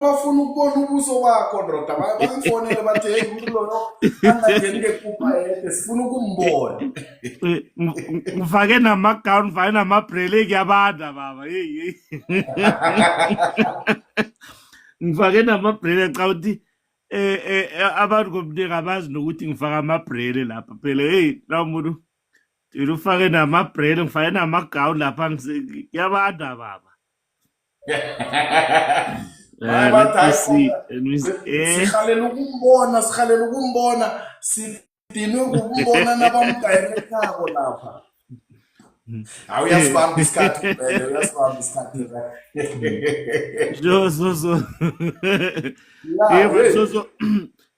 bafuna ukubona ubuso bakho ndoda bangifonele bathi hey umuntu loyo angangeni ngekupha yedwa sifuna ukumbona. Ngifake nama-gown ngifake nama-brele kuyabanda baba hey ngifake nama-brele cha ukuthi abantu ngomningi abazi nokuthi ngifake ama-brele lapha phela hey la muntu ufake nama-brele ngifake nama-gown lapha kuyabanda baba. Sikhalela ukumbona sidinwe ukumbona nabamdirectako lapha. Uyasibamba isikhathi vele uyasibamba isikhathi so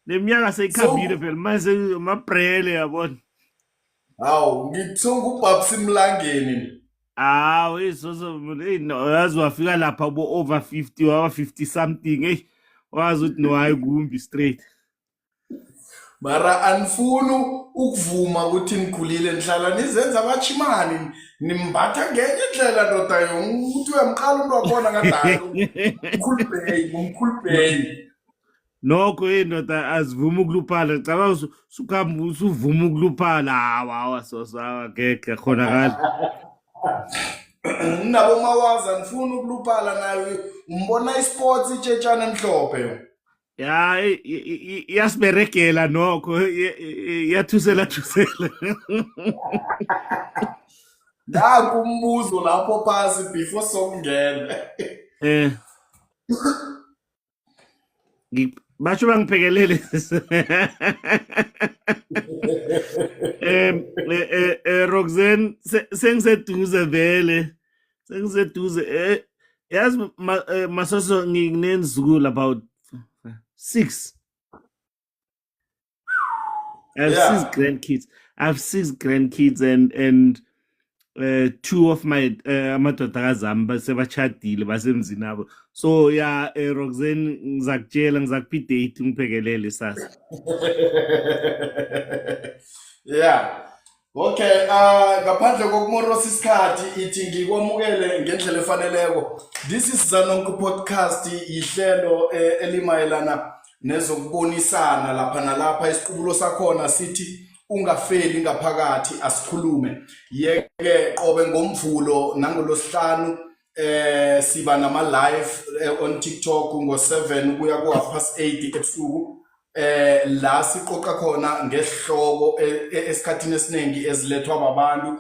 neminyaka seyikhambile phela manje amabrele yabona. Hawu ngithunga ubabsi Mlangeni. Yazi wafika lapha over 50 waba 50 something hey wazi ukuthi no hayi kumbi straight. Mara anifuni ukuvuma ukuthi nikhulile nihlala nizenza abachimani nimbatha ngenye indlela ndoda yokuthi uyamqala umuntu wakhona ngadala umkhulubheyi nokho ndoda azivuma ukuluphala cabanga usukhamba usuvuma ukuluphala hawa sosawa ngeke khonakala. Nabo mawaza nifuna ukuluphala nayo umbona isports itshetshana emhlophe. Ya yasiberegela nokho yathusela Kumbuzo lapho phasi before sokungena. Basho bangiphekelele Roxanne sengiseduze vele sengiseduze yazi masoso nginenzukulu about 6. I have 6 grandkids. I have 6 grandkids and 2 of my amadodakazi ami sebachadile basemzini abo. So Roxanne ngizakutshela ngizakupha idate ngiphekelele sasa. Okay, ngaphandle kokumorosa isikhathi ithi ngikwamukele ngendlela efaneleko. This is Zanonke podcast ihlelo elimayelana nezokubonisana lapha nalapha isiqubulo sakhona sithi ungafeli ngaphakathi asikhulume. Yeke qobe ngomvulo nangolosihlanu siba nama live on TikTok ngo7 kuya ku8 ebusuku. La siqoqa khona ngesihloko esikhathini esiningi ezilethwa babantu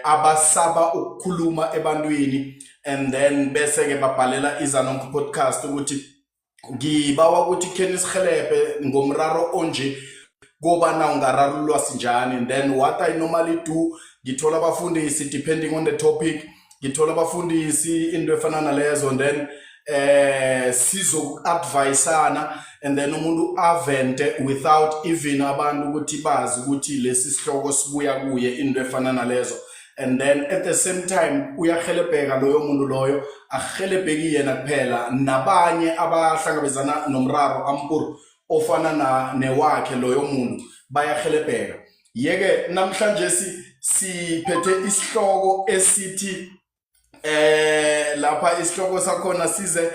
abasaba ukukhuluma ebantwini and then bese ke babhalela iZanonke podcast ukuthi ngibawa ukuthi keni sihelebhe ngomraro onje kobana ungararulwa sinjani. And then what I normally do ngithola abafundisi depending on the topic ngithola abafundisi into efana nalezo and then sizo adviceana and then umuntu avente without even abantu ukuthi bazi ukuthi lesi sihloko sibuya kuye into efana nalezo. And then at the same time uyahelebheka loyo muntu loyo ahelebheki yena kuphela nabanye abahlangabezana nomraro ampuru ofana newakhe loyo muntu bayahelebheka. Yeke namhlanje siphethe isihloko esithi lapha isihloko sakhona size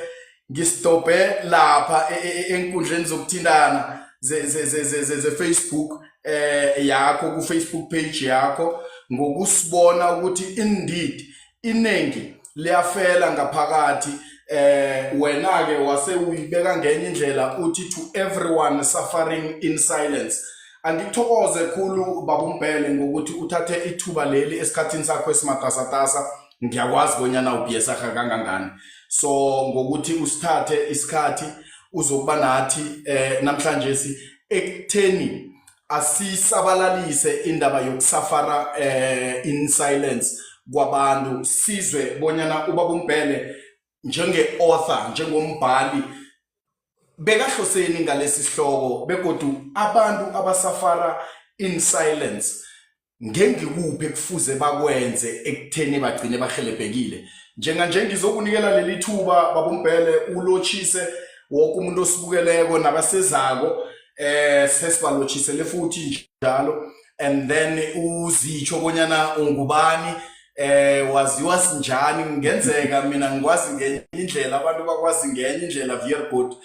ngistophe lapha enkundleni zokuthindana ze Facebook yakho ku Facebook page yakho ngokusibona ukuthi indeed inengi liyafela ngaphakathi. Wena ke wase uyibeka ngenye indlela uthi to everyone suffering in silence. Angithokoze khulu babumbele ngokuthi uthathe ithuba leli esikhathini sakho esimatasatasa. Ngiyakwazi bonyana ubiyesa kangangani. So ngokuthi usithathe isikhathi uzokuba nathi namhlanje ekutheni asisabalalise indaba yokusafara in silence kwabantu sizwe bonyana ubabumbele njenge-author njengombhali bekahloseni ngalesi sihloko begodu abantu abasafara in silence ngengikuphi kufuze bakwenze ekutheni bagcine bahelebhekile. Njenganje ngizokunikela leli thuba babumbele ulochise wonke umuntu osibukeleko nabasezako sesibalotshisele futhi njalo and then uzitsho bonyana ungubani waziwa sinjani ngenzeka mina ngikwazi ngenye indlela abantu bakwazi ngenye indlela very good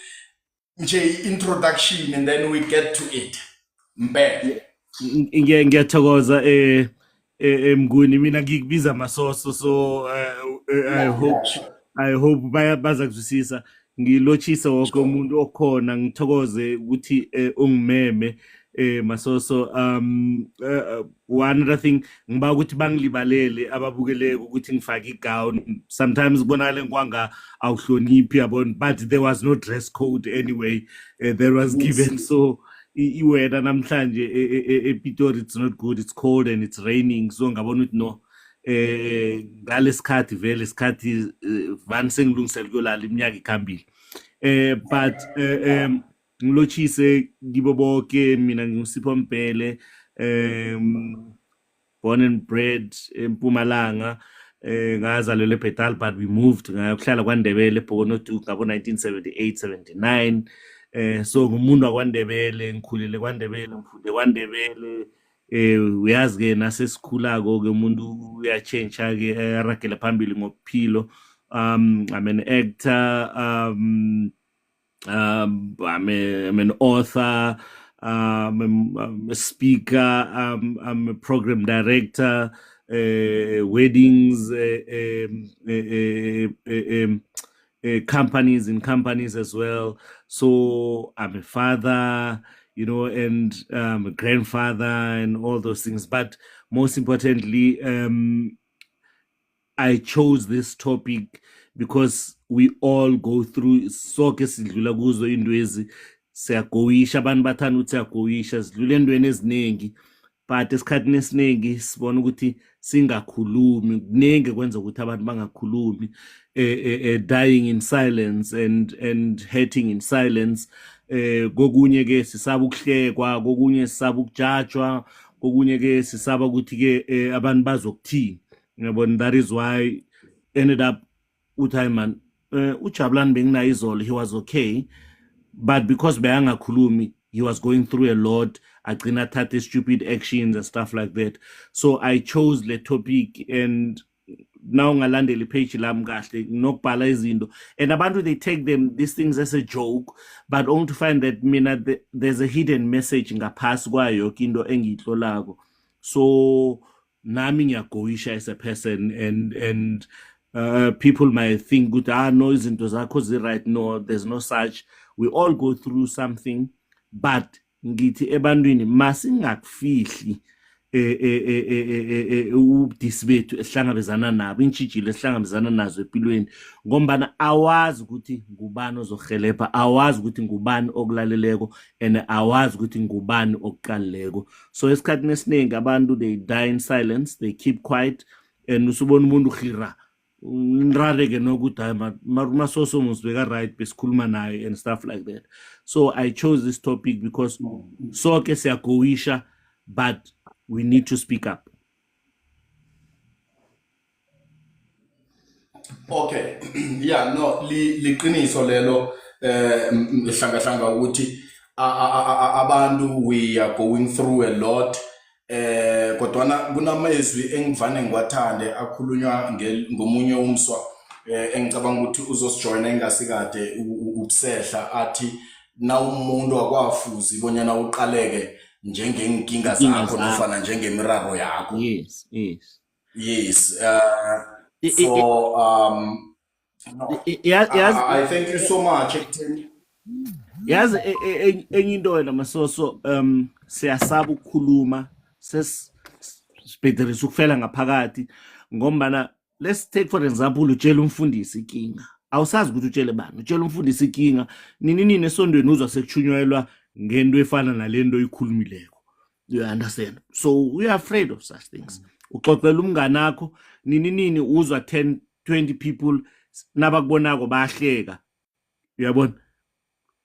nje introduction and then we get to it Mbele. Ngiyathokoza Mnguni, mina ngikubiza Masoso, so I hope baza kuzwisisa. Ngilotshisa wonke umuntu okhona, ngithokoze ukuthi ungimeme Masoso. One other thing ngiba ukuthi bangilibalele ababukele ukuthi ngifake igown. Sometimes kubonakala ngikwanga awuhloniphi yabona, but there was no dress code anyway. There was given, so iweather namhlanje ePitori it's not good, it's cold and it's raining, so ngabona ukuthi no ngalesikhathi vele isikhathi vani sengilungisela kuyolala iminyaka ikhambile. But ngilotshise kibo bonke, mina ngingusipho Mpele, born and bred eMpumalanga, ngazalelwe eBethal, but we moved ngayokuhlala kwaNdebele eBhokono ngabo 1978-79. So ngumuntu wakwaNdebele, ngikhulele kwaNdebele, ngifunde kwaNdebele. Uyazi ke nasesikhulako ke umuntu uyachange ke aragela phambili ngokuphilo. I'm an actor, I'm an author, I'm a speaker, I'm a program director, weddings, companies as well. So I'm a father, you know, and a grandfather and all those things. But most importantly, I chose this topic because we all go through sonke sidlula kuzo indwezi, siyagoyisha abantu bathanda ukuthi siyagoyisha, sidlula endweni eziningi, but esikhathini esiningi sibona ukuthi singakhulumi, kuningi kwenza ukuthi abantu bangakhulumi, dying in silence and hurting in silence. Kokunye ke sisaba ukuhlekwa, kokunye sisaba ukujajwa, kokunye ke sisaba ukuthi ke abantu bazokuthini. Yabona, that is why ended up uthi man uJabulani benginayo izolo, he was okay, but because beyangakhulumi, he was going through a lot, agcina thathe stupid actions and stuff like that. So I chose the topic, and now ngalandela ipage lami kahle nokubhala izinto, and abantu they take these things as a joke, but only to find that mina there's a hidden message ngaphasi kwayo yonke into engiyihlolako. So nami ngiyagoyisha as a person, and people might think ukuthi no izinto zakho zi-right. No, there's no such. We all go through something, but ngithi ebantwini masingakufihli ubudisi bethu esihlangabezana nabo, intshijilo esihlangabezana nazo empilweni, ngombana awazi ukuthi ngubani ozohelebha, awazi ukuthi ngubani okulaleleko, and awazi ukuthi ngubani okuqalileko. So esikhathini esiningi abantu they die in silence, they keep quiet, and usubona umuntu uhira nrareke nokuthi hayi Masoso musibeka right besikhuluma naye and stuff like that. So I chose this topic because sonke siyagoyisha, but we need to speak up. Okay. Yeah, no, liqiniso lelo hlanga ukuthi abantu we are going through a lot. Kodwana kunamezwi engivane ngiwathande akhulunywa ngomunye umswa engicabanga ukuthi uzosijoyina engasikade ubusehla, athi na umuntu akwafuzi bonyana uqaleke njengenkinga zakho nofana njengemiraro yakho. Yes. So I thank you so much. Yazi enye into wena Masoso, siyasaba ukukhuluma, sesibhederisa ukufela ngaphakathi, ngombana let's take for example utshela umfundisi inkinga, awusazi ukuthi utshele bani, utshela umfundisi inkinga, nini esondweni uzwa sekuchunyelwa ngento efana nalento oyikhulumileko. You understand? So we are afraid of such things. Uxoxela umngane wakho, nini uzwa 10-20 people nabakubonako bayahleka, uyabona,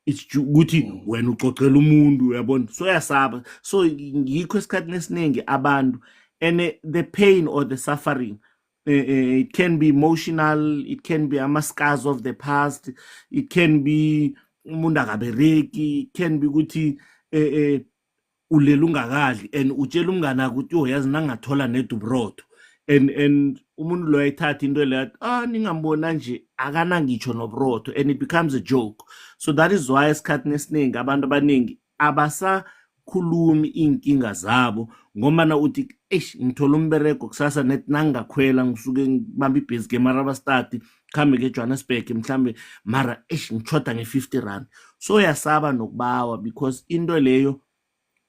it's ukuthi wena uxoxela umuntu, uyabona, so yasaba. So ngikho esikhathini esiningi abantu, and the pain or the suffering, it can be emotional, it can be scars of the past, it can be umuntu akabereki, it can be ukuthi ulela ungakadli and utshela umngane ukuthi yazi nangathola nedubrotho and umuntu lo ayithatha into leyo ningambona nje akana ngitsho nobrotho, and it becomes a joke. So that is why esikhathini esiningi abantu abaningi abasakhulumi inkinga zabo ngoba uthi ngithola umbereko kusasa net nangakhwela ngisuke ngibamba ibhesi mara abastart khambe eJohannesburg mhlambe mara ngichoda nge50 rand. So yasaba nokubawa because into leyo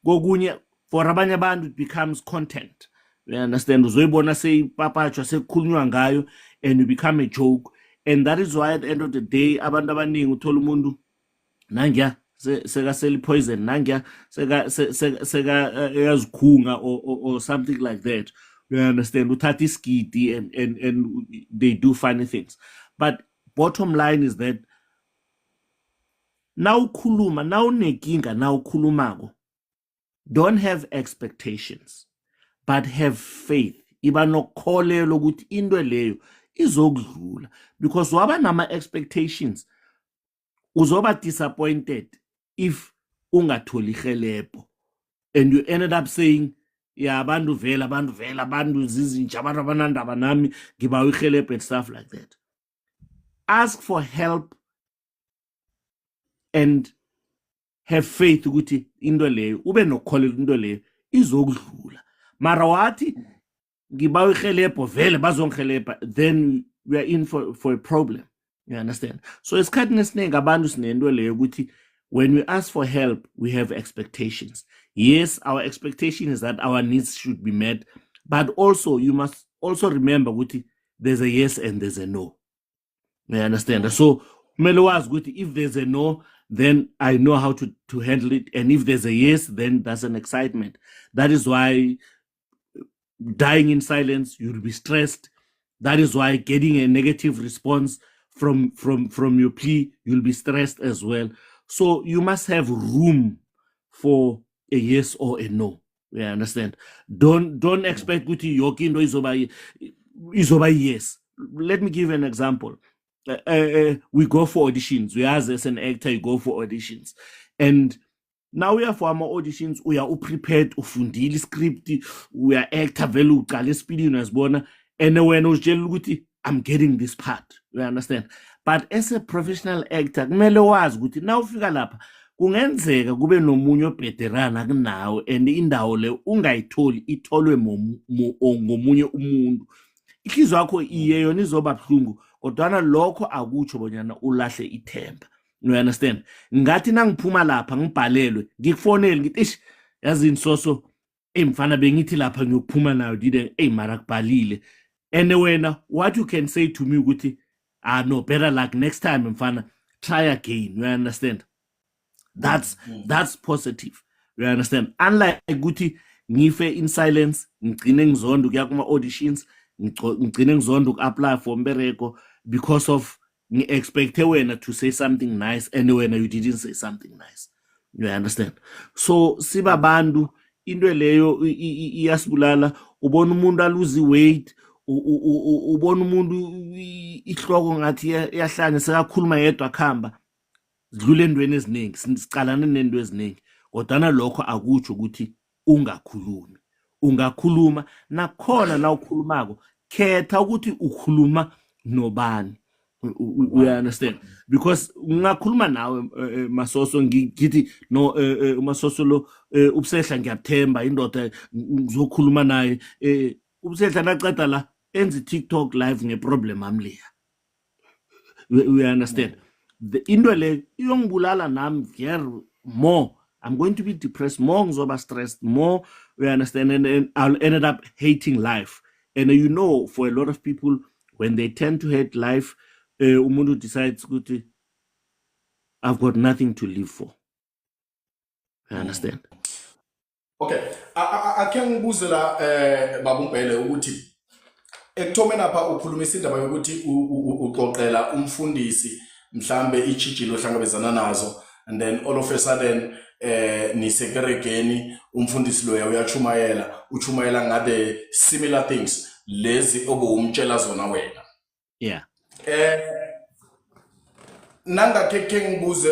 kokunye for abanye abantu it becomes content. You understand? Uzoyibona seyipapatshwa sekukhulunywa ngayo and you become a joke, and that is why at the end of the day abantu abaningi uthola umuntu nangiya seka sell poison, nangiya seka yazikhunga or something like that. You understand? Uthatha isigidi and they do funny things. But bottom line is that now unekinga now ukhulumako, don't have expectations, but have faith. Iba nokholelo ukuthi into leyo izokudlula, because waba nama expectations uzoba disappointed if ungatholi helebho, and you ended up saying abantu zizinja abantu abanandaba nami ngibawa ihelebho and stuff like that. Ask for help and have faith ukuthi into leyo ube nokholelo into leyo izokudlula. Mara wathi ngibawa ihelebho vele bazongihelebha, then we are in for a problem. You understand? So esikhathini esiningi abantu sinento leyo ukuthi when we ask for help we have expectations. Yes, our expectation is that our needs should be met, but also you must also remember ukuthi there's a yes and there's a no. You understand? So if there's a no, then I know how to handle it, and if there's a yes, then that's an excitement. That is why dying in silence, you'll be stressed. That is why getting a negative response from your plea, you'll be stressed as well. So you must have room for a yes or a no. You understand? Don't expect kuti yokindo izoba yes. Let me give an example. We go for auditions. We as an actor, you go for auditions, and now we are for our auditions. We are prepared. Ufundile script. We are actor velu uqale speeding asbona. And when ujeluguti, I'm getting this part. You understand? But as a professional actor, kumele wazi ukuthi now ufika lapha kungenzeka kube nomunye obhederana kunawe, and indawo le ungayitholi itholwe ngomunye umuntu. Ihliziyo yakho iye yona izoba buhlungu, kodwa lokho akutsho bonyana ulahle ithemba. You understand? Ngathi nangiphuma lapha ngibhalelwe ngikufonele ngithi yazi insoso mfana bengithi lapha ngiyokuphuma nayo dide mara kubhalile. And wena what you can say to me ukuthi no, better luck next time mfana, try again. You understand? That's positive. You understand? Unlike ukuthi ngife in silence, ngigcine ngizonda ukuya kuma auditions, ngigcine ngizonda uku-apply for umbereko because of ngi-expecte wena to say something nice and wena you didn't say something nice. You understand? So siba bantu into leyo iyasibulala. Ubona umuntu aluzi weight, ubona umuntu ihloko ngathi yahlanya sekakhuluma yedwa khamba, zidlule endweni eziningi, sicalana nento eziningi, kodwa lokho akutsho ukuthi ungakhulumi. Ungakhuluma nakhona na ukhulumako, khetha ukuthi ukhuluma nobani. We understand? Because ngakhuluma nawe Masoso ngithi no Masoso lo ubusehla ngiyathemba indoda ngizokhuluma naye ubusehla naqeda la enzi TikTok live ngeproblem amliya. We understand? The into le iyongibulala nami very more. I'm going to be depressed more, ngizoba stressed more. We understand? And I'll end up hating life. And you know, for a lot of people, when they tend to hate life, umuntu decides ukuthi I've got nothing to live for. You understand? Okay. Akhe ngibuze la babumpele ukuthi ekuthomeni apha ukhulumisa indaba yokuthi uqoqela umfundisi mhlambe ichijilo ohlangabezana nazo, and then all of a sudden nisekeregeni umfundisi loya uyachumayela ngade similar things lezi obumtshela zona wena. Yeah. nangakhe ngibuze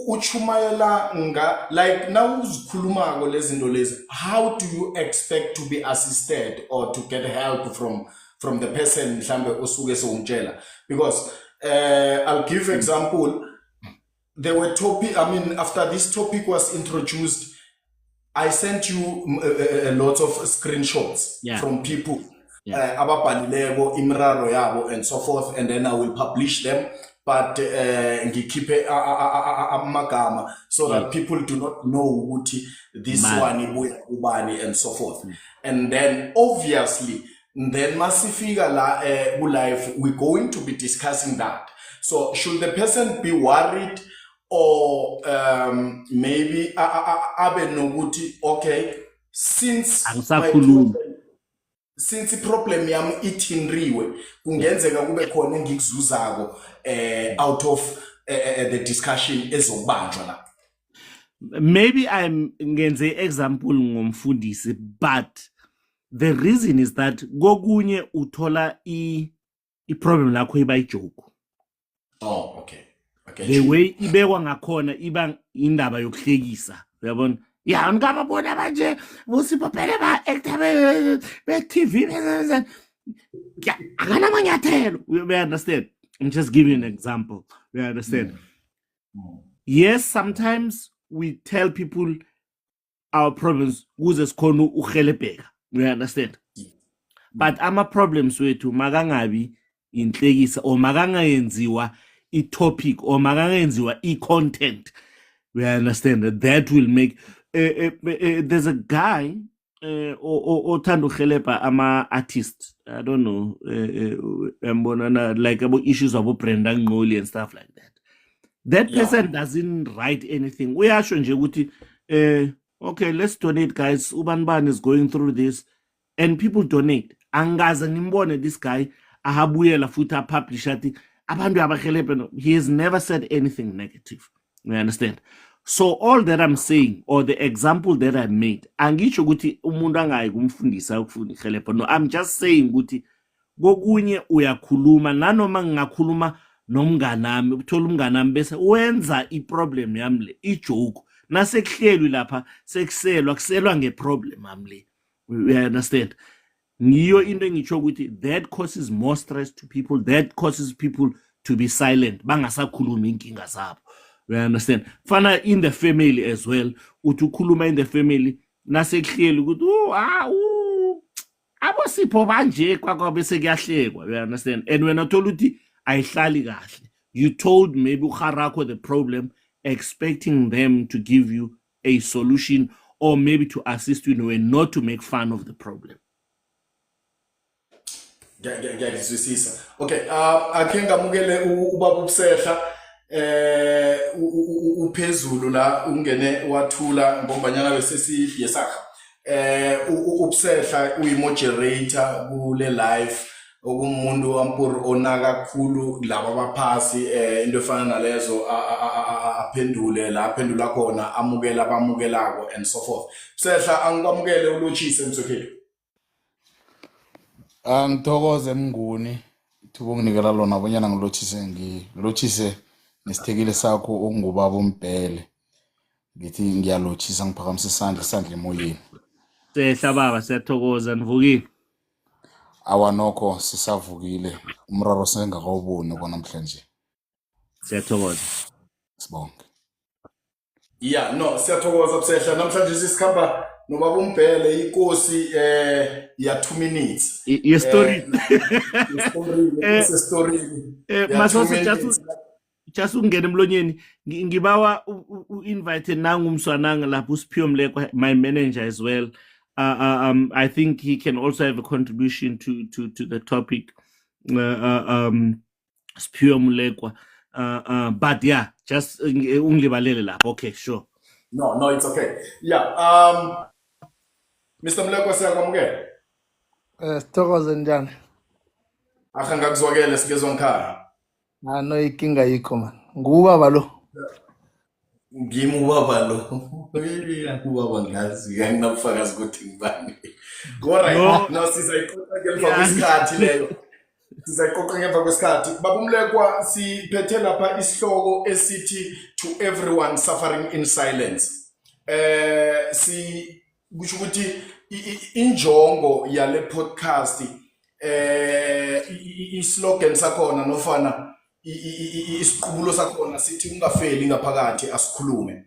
uchumayela nga like now uzikhulumako lezinto lezi, how do you expect to be assisted or to get help from the person mhlambe osuke sewumtshela? Because I'll give example. There were after this topic was introduced, I sent you a lot of screenshots from people ababhalileko imraro yabo and so forth, and then I will publish them, but ngikhiphe amagama so that people do not know ukuthi this one ibuya ubani and so forth. And then obviously then masifika la live, we're going to be discussing that. So should the person be worried, or maybe abe nokuthi okay, since problem yami ithinriwe kungenzeka kube khona engikuzuzako out of the discussion ezobanjwa la. Maybe I'm ngenze example ngomfundisi, but the reason is that kokunye uthola problem lakho iba ijoke. Oh, okay. The way ibekwa ngakhona iba indaba yokuhlekisa, uyabona? Ya ngababona manje usiphele ba actor be TV ya akana manyathelo. We understand. I'm just giving you an example. We understand. Yes, sometimes we tell people our problems ukuze sikhona uhelebheka. We understand. But ama problems wethu makangabi inhlekisa or makangayenziwa i-topic or makangayenziwa i-content. We understand that will make there's a guy othanda uhelebha ama artists, I don't know, like about issues of Brenda Ngoli and stuff like that. That person doesn't write anything. We are nje ukuthi okay, let's donate, guys. Ubanban is going through this, and people donate. Angaza nimbone this guy ahabuyela futhi publish athi abantu abahelebhe. He has never said anything negative. You understand? So all that I'm saying, or the example that I made, angisho ukuthi umuntu angayi kumfundisa ukufuna ihelebhe. No, I'm just saying ukuthi kokunye uyakhuluma nanoma ngingakhuluma nomnganami, ukuthola umnganami bese wenza iproblem yami le ijoke. Nasekuhlelwi lapha kuselwa ngeproblem yami le. We understand? Ngiyo into engitsho ukuthi that causes more stress to people, that causes people to be silent, bangasakhuluma inkinga zabo. We understand? Fana in the family as well, uthi ukhuluma in the family nasekuhleli ukuthi abosipho banje kwakwabe sekuyahlekwa. We understand? And when I told uthi ayihlali kahle, you told maybe uharako the problem, expecting them to give you a solution or maybe to assist you in a way, not to make fun of the problem. Okay, akhe ngamukele ubaba uBsehla uphezulu la ungene wathula ngombanyana bese siyesakha. uBsehla uyi-moderator kule live, okumuntu ampur onaka kakhulu laba abaphasi into efana nalezo aphendule la aphendula khona, amukela abamukelako and so forth. Sehla angikwamukele ulotshise msokhethu. Ngithokoze Mnguni ithuba unginikela lona bonyana ngilotshise nesithekile sakho ongubaba uMbhele. Ngithi ngiyalotshisa ngiphakamisa isandla emoyeni. Sehla baba, siyathokoza nivukile. Awanokho sisavukile, umraro sengakawuboni namhlanje. Siyathokoza. Sibonke. Yeah, no, siyathokoza Bsehla. Namhlanje sisikhamba nobaba uMbhele inkosi ya 2 minutes. Your story. Story. Masoso just ungene emlonyeni ngibawa invite nangu umswananga lapho uSiphiwe Mlekwa, my manager as well. I think he can also have a contribution to the topic. Spure Mulekwa. But yeah, just unglibalele lapho. Okay, sure. No, it's okay. Yeah. Mr. Mulekwa siyakwamukela. Sithokoze njani? Akha ngakuzwakela sikezwe ngikhaya. No ikinga yikho man. Ngubaba lo. Ngimi ubaba lo. Ubaba ngazi nginabufakazi ukuthi ngibani. Alright, no sizayiqoqa ke mva kwesikhathi leyo. sizayiqoqa ngemva kwesikhathi. Baba Mlekwa, siphethe lapha isihloko esithi to everyone suffering in silence. Kusho ukuthi injongo yale podcast islogan sakhona nofana isiqubulo sakhona sithi ungafeli ngaphakathi asikhulume.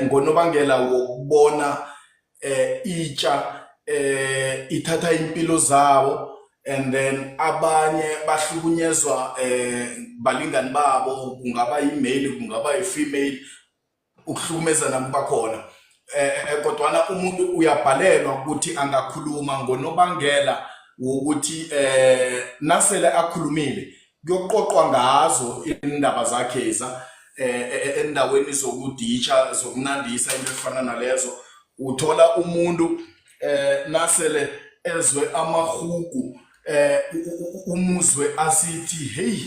Ngonobangela wokubona itsha ithatha impilo zabo, and then abanye bahlukunyezwa balingani babo, kungaba i-male kungaba i-female, ukuhlukumezana kuba khona. Kodwana umuntu uyabhalelwa ukuthi angakhuluma ngonobangela wokuthi nasele akhulumile kuyoqoqwa ngazo indaba zakhe endaweni zokuditsha zokunandisa into efana nalezo. Uthola umuntu nasele ezwe amahugu umuzwe asithi hey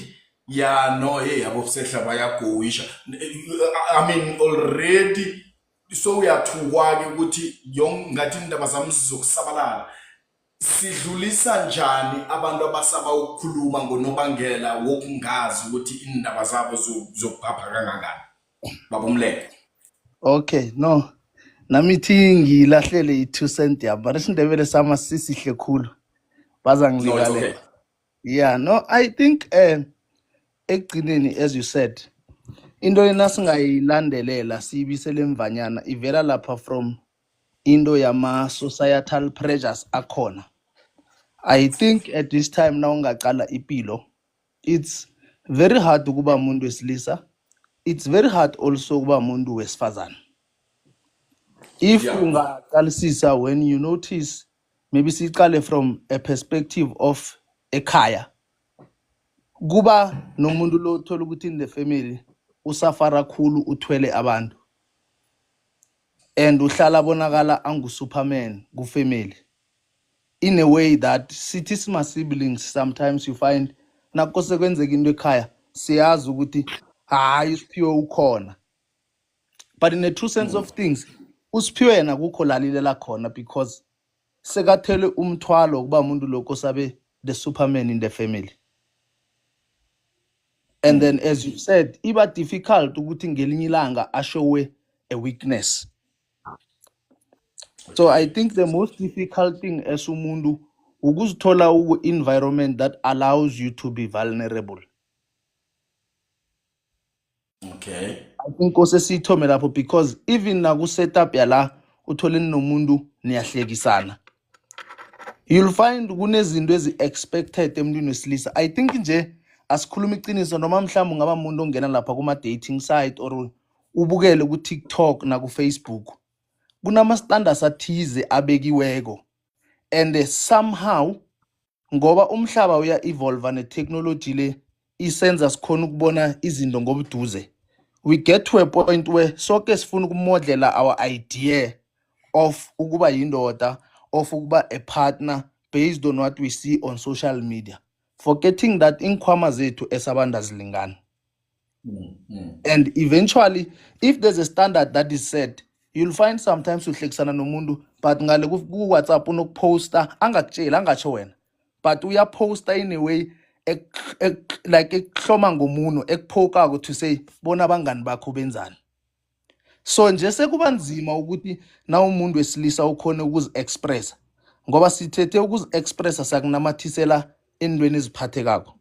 ya no hey yabo kusehla bayagowisha. I mean already so uyathukwa ke ukuthi ngathi indaba zami zizokusabalala. Sidlulisa njani abantu abasaba ukukhuluma ngonobangela wokungazi ukuthi indaba zabo zokuphapha kangangani? Baba Mlekwa. Okay, no. Namithi ngilahlele i2 cent yami, but isindebele sama sisihle khulu. Baza No, it's ngilikale. okay. Yeah, no, I think ekugcineni, as you said, into lena singayilandelela siyibisele emvanyana ivela lapha from into yama societal pressures akhona. I think at this time now ungaqala ipilo, it's very hard ukuba umuntu wesilisa. It's very hard also ukuba umuntu wesifazana. If Yeah. ungaqalisisa, when you notice, maybe siqale from a perspective of ekhaya, kuba nomuntu lo uthola ukuthi in the family usafara khulu uthwele abantu and uhlala bonakala angu Superman ku family, in a way that sithi sima siblings sometimes you find nakose kwenzeka into ekhaya siyazi ukuthi hayi uSiphiwe ukhona, but in the true sense of things uSiphiwe yena kukho lalilela khona because sekathele umthwalo kuba umuntu lokho sabe the Superman in the family. And then as you said, iba difficult ukuthi ngelinye ilanga ashowe a weakness. So I think the most difficult thing as umuntu ukuzithola uku environment that allows you to be vulnerable. Okay. I think kose sithome lapho because even naku setup yala uthole nomuntu niyahlekisana, you'll find kunezinto ezi-expected emntwini wesilisa. I think nje asikhuluma iqiniso noma mhlawumbe ungaba umuntu ongena lapha kuma dating site or ubukele ku TikTok na ku Facebook, kunama standards athize abekiweko, and somehow ngoba umhlaba uya evolve ne technology le isenza sikhona ukubona izinto ngobuduze, we get to a point where sonke sifuna ukumodela our idea of ukuba yindoda, of ukuba a partner based on what we see on social media, forgetting that inkhwama zethu esabantu azilingani. And eventually if there's a standard that is set, you'll find sometimes uhlekisana nomuntu but ngale ku WhatsApp unokuposta angakutshela angatsho wena, but uyaposta in a way like ekuhloma ngomuno ekuphokako to say bona abangani bakho benzani. So nje sekuba nzima ukuthi na umuntu wesilisa ukhona ukuzi-expressa ngoba sithethe ukuzi-expressa sakunamathisela endweni eziphathekako.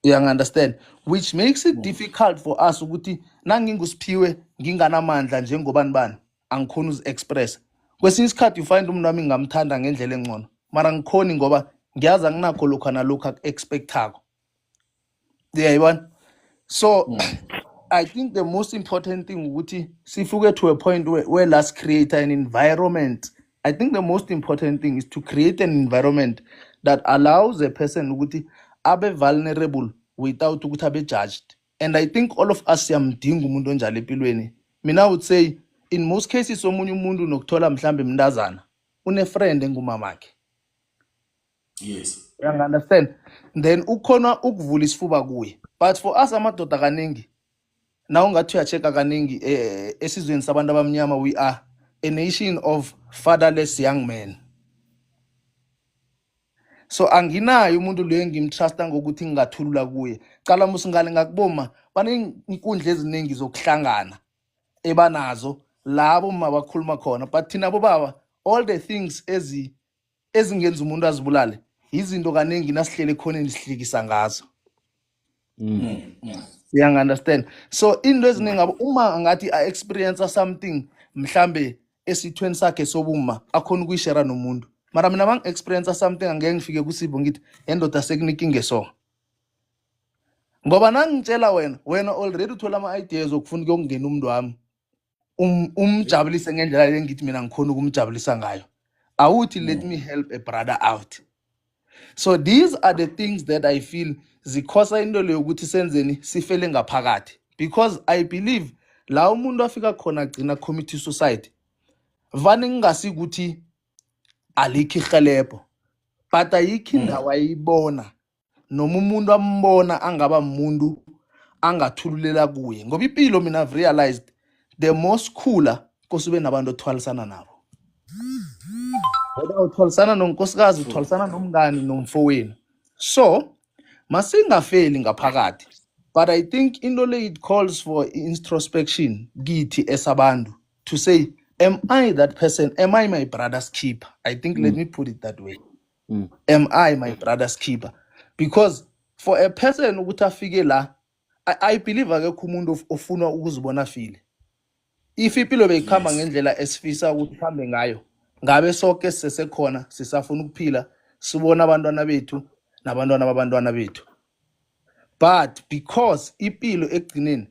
You understand, which makes it difficult for us ukuthi nanginguSiphiwe nginganamandla njengoba nibani angikhona uzi-expressa. Kwesinye isikhathi you find umuntu wami ngamthanda ngendlela engcono mara ngikhoni ngoba ngiyazi anginakho lokho nalokho aku-expectako. Yayibona? So I think the most important thing ukuthi sifuke to a point where let's create an environment. I think the most important thing is to create an environment that allows a person ukuthi abe vulnerable without ukuthi abe judged. And I think all of us siyamdinga umuntu onjalo empilweni. Mina I would say in most cases omunye umuntu nokuthola mhlambe mntazana une friend engumamakhe. Yes. You understand? Then ukhona ukuvula isifuba kuye. But for us amadoda kaningi, now ungathi uyacheka kaningi esizweni sabantu abamnyama, we are a nation of fatherless young men. So anginayo umuntu lo engimtrusta ngokuthi ngingathulula kuye. Cala musingale ngakuboma baneinkundla eziningi zokuhlangana ebanazo labo mabakhuluma khona, but thina bobaba all the things ezingenza umuntu azibulale izinto kaningi nasihlele khona nisihlekisa ngazo. You understand? So into eziningi ngabo uma ngathi I experience something mhlambe esithweni sakhe sobuma akhona ukuyishare nomuntu. Mara mina mang experience something angeke ngifike kuSipho ngithi endoda sekuninkinge so. Ngoba nangitshela wena already uthola ama ideas okufuna ukungena umuntu wami. Umjabulise ngendlela engithi mina ngikhona ukumjabulisa ngayo. Awuthi let me help a brother out. So these are the things that I feel zikhosa into leyo ukuthi senzeni sifele ngaphakathi, because I believe la umuntu afika khona agcina commit suicide vane ngingasikuthi alikho ihelebho, but ayikho indawo ayibona noma umuntu ambona angaba umuntu angathululela kuye, ngoba impilo mina I've realized the most cooler kosube nabantu othwalisana nabo. Whether uthwalisana nonkosikazi, uthwalisana nomngani nomfowenu. So masingafeli ngaphakathi, but I think into le it calls for introspection kithi esabantu to say, am I that person? Am I my brother's keeper? I think let me put it that way. Am I my brother's keeper? Because for a person ukuthi afike la, I believe akekho umuntu ofuna ukuzibona file. If impilo beyikhamba ngendlela esifisa ukuthi ihambe ngayo, ngabe sonke sesekhona sisafuna ukuphila sibona abantwana bethu nabantwana babantwana bethu. But because impilo egcineni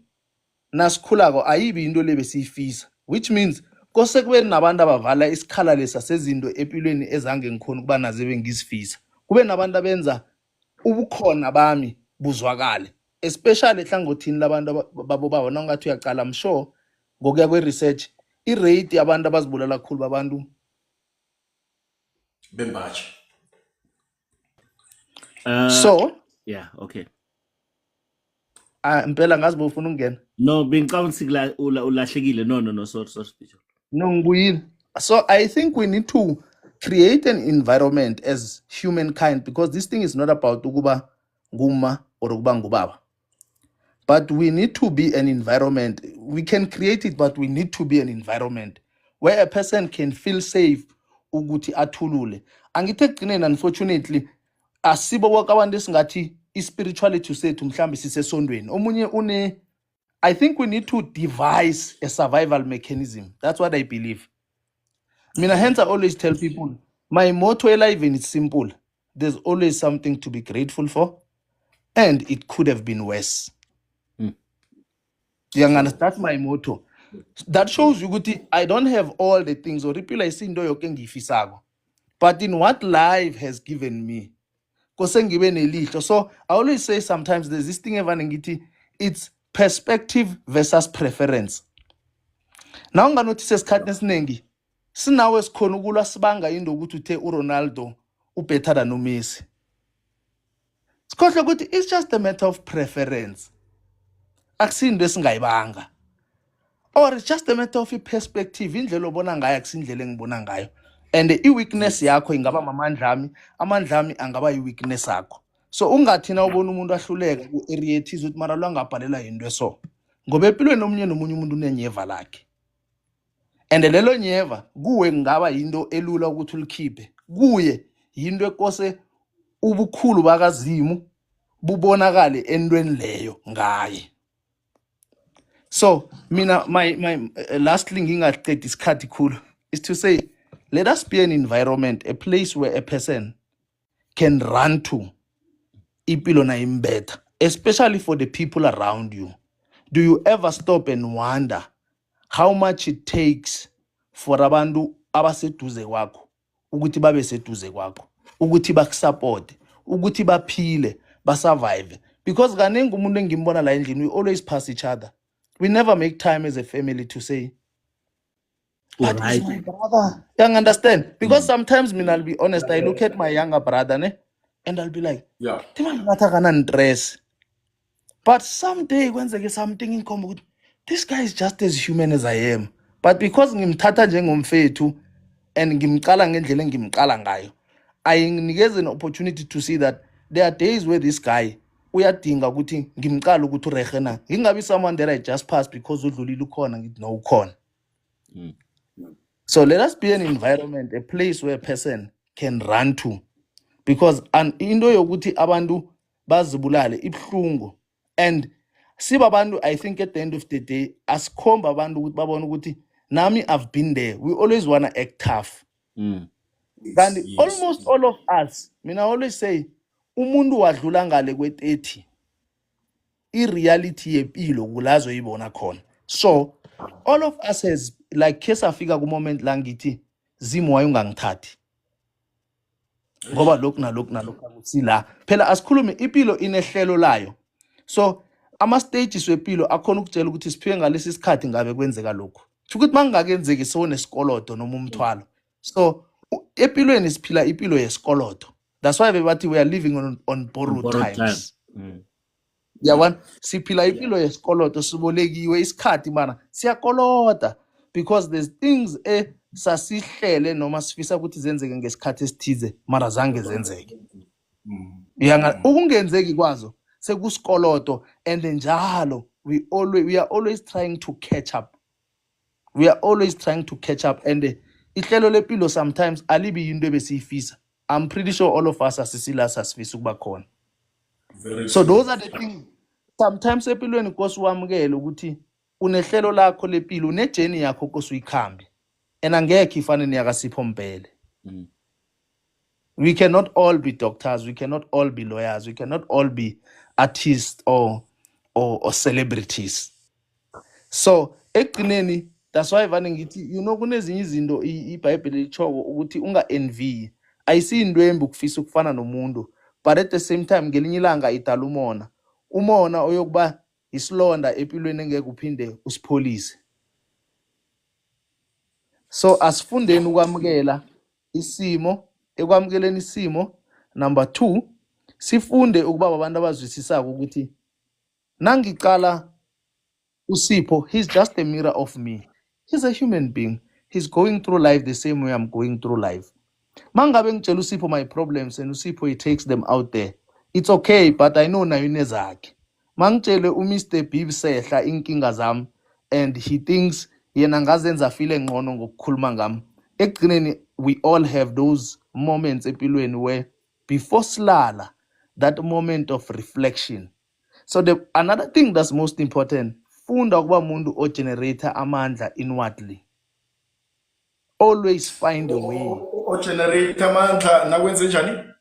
nasikhulako ayibi into lebe siyifisa, which means kose kube nabantu abavala isikhala lesa sezinto empilweni ezange ngikhona ukuba nazo bengizifisa. Kube nabantu abenza ubukhona bami buzwakale, especially ehlangothini labantu babo nangathi uyaqala I'm sure ngokuya kwe research irate yabantu abazibulala kakhulu babantu bembaji. So Yeah, okay. impela ngazi bofuna ukungena. No, bengicabanga ulahlekile. No, sorry Bishop. No ngibuyile. So I think we need to create an environment as humankind, because this thing is not about ukuba nguma or ukuba ngubaba. But we need to be an environment. We can create it, but we need to be an environment where a person can feel safe ukuthi athulule. Angithe ekugcineni unfortunately asibo bonke abantu esingathi spirituality sethu mhlambe sisesondweni. Omunye I think we need to devise a survival mechanism. That's what I believe. Mina hence I always tell people my motto in life is simple. There's always something to be grateful for, and it could have been worse. You understand? That's my motto. That shows you ukuthi I don't have all the things or people I see into yoke engiyifisako, but in what life has given me kose ngibe nelihlo. So I always say sometimes there's this thing evane ngithi it's perspective versus preference. Now unganotice esikhathini esiningi sinawe esikhona ukulwa sibanga into ukuthi uthe uRonaldo ubetter than uMessi. Sikhohle ukuthi it's just a matter of preference. Akusinto esingayibanga. Or it's just a matter of perspective, indlela obona ngayo akusindlela engibona ngayo. And i-weakness yakho ingaba amandla ami angaba i-weakness yakho. So ungathina ubona umuntu ahluleka ku-area ethize ukuthi mara lwangabhalela into eso. Ngoba empilweni omunye nomunye umuntu unenyeva lakhe. And lelo nyeva kuwe ngaba yinto elula ukuthi ulikhiphe. Kuye yinto ekose ubukhulu bakazimu bubonakale entweni leyo ngaye. So mina my last thing ngingaqedi isikhathi khulu is to say, let us be an environment, a place where a person can run to impilo na imbetha, especially for the people around you. Do you ever stop and wonder how much it takes for abantu abaseduze kwakho ukuthi babe seduze kwakho, ukuthi bakusupport, ukuthi baphile, basurvive? Because kaningi umuntu engimbona la endlini, we always pass each other. We never make time as a family to say, but Alright. it's my brother. You understand? Because sometimes, I'll be honest, I look at my younger brother ne, and I'll be like, Yeah. dress. But someday, when they get something in common, this guy is just as human as I am. But because ngimthatha njengomfethu and ngimqala ngendlela engimqala ngayo, ayinginikeze an opportunity to see that there are days where this guy uyadinga ukuthi ngimqala ukuthi urehe na, ngingabi someone that I just pass because udlulile ukhona ngithi no ukhona. Mm. So let us be an environment, a place where a person can run to, because into yokuthi abantu bazibulale ibhlungu, and sibabantu, I think at the end of the day asikhomba abantu ukuthi babone ukuthi nami I've been there. We always want to act tough. Mm. And Yes. almost all of us, I always say, umuntu wadlula ngale kwe-30, i-reality yempilo kulazo ibona khona. So all of us has like case afika ku moment la ngithi Zimu wayungangithathi ngoba lokhu nalokhu akusila phela asikhulume impilo inehlelo layo. So ama stages wempilo akhona ukutshela ukuthi siphiwe ngalesi sikhathi ngabe kwenzeka lokhu. Ukuthi mangakenzeki sonesikolodo noma umthwalo. So empilweni siphila impilo yesikolodo. That's why bebathi we are living on borrowed Borrowed times. time. Mm. Yabona siphila impilo yesikolodo sibolekiwe isikhathi mana siyakoloda because there's things sasihlele noma sifisa ukuthi zenzeke ngesikhathi esithize mara zange zenzeke. Ukungenzeki kwazo sekusikolodo, and njalo we are always trying to catch up. We are always trying to catch up, and ihlelo lepilo sometimes alibi into ebesiyifisa. I'm pretty sure all of us asisila sasifisa ukuba khona. Very So true. those are the things. Sometimes empilweni kosi wamukele ukuthi unehlelo lakho lepilo, unejourney yakho kosi uyikhambe, and angekho ifane niyakasipho Mbele. Mm. We cannot all be doctors, we cannot all be lawyers, we cannot all be artists or celebrities. So ekugcineni, that's why vane ngithi kunezinye izinto iBhayibheli lichoko ukuthi unga envy. Ayisindwembu ukufisa ukufana nomuntu, but at the same time ngelinye ilanga idala umona oyokuba isilonda empilweni engeke uphinde usipholise. So asifundeni ukwamukela isimo, ekwamukeleni isimo. Number 2, sifunde ukuba abantu abazwisisako ukuthi nangicala uSipho, he's just a mirror of me. He's a human being. He's going through life the same way I'm going through life. Mangabe ngitshela uSipho my problems and uSipho he takes them out there, it's okay, but I know nayo inezakhe. Mangitshele uMr Bib sehla inkinga zami and he thinks yena ngazenza feel engcono ngokukhuluma ngami. Ekugcineni we all have those moments empilweni where before silala, that moment of reflection. So another thing that's most important, funda ukuba umuntu ogenerator amandla inwardly. Always find a way Generate amandla nakwenze njani?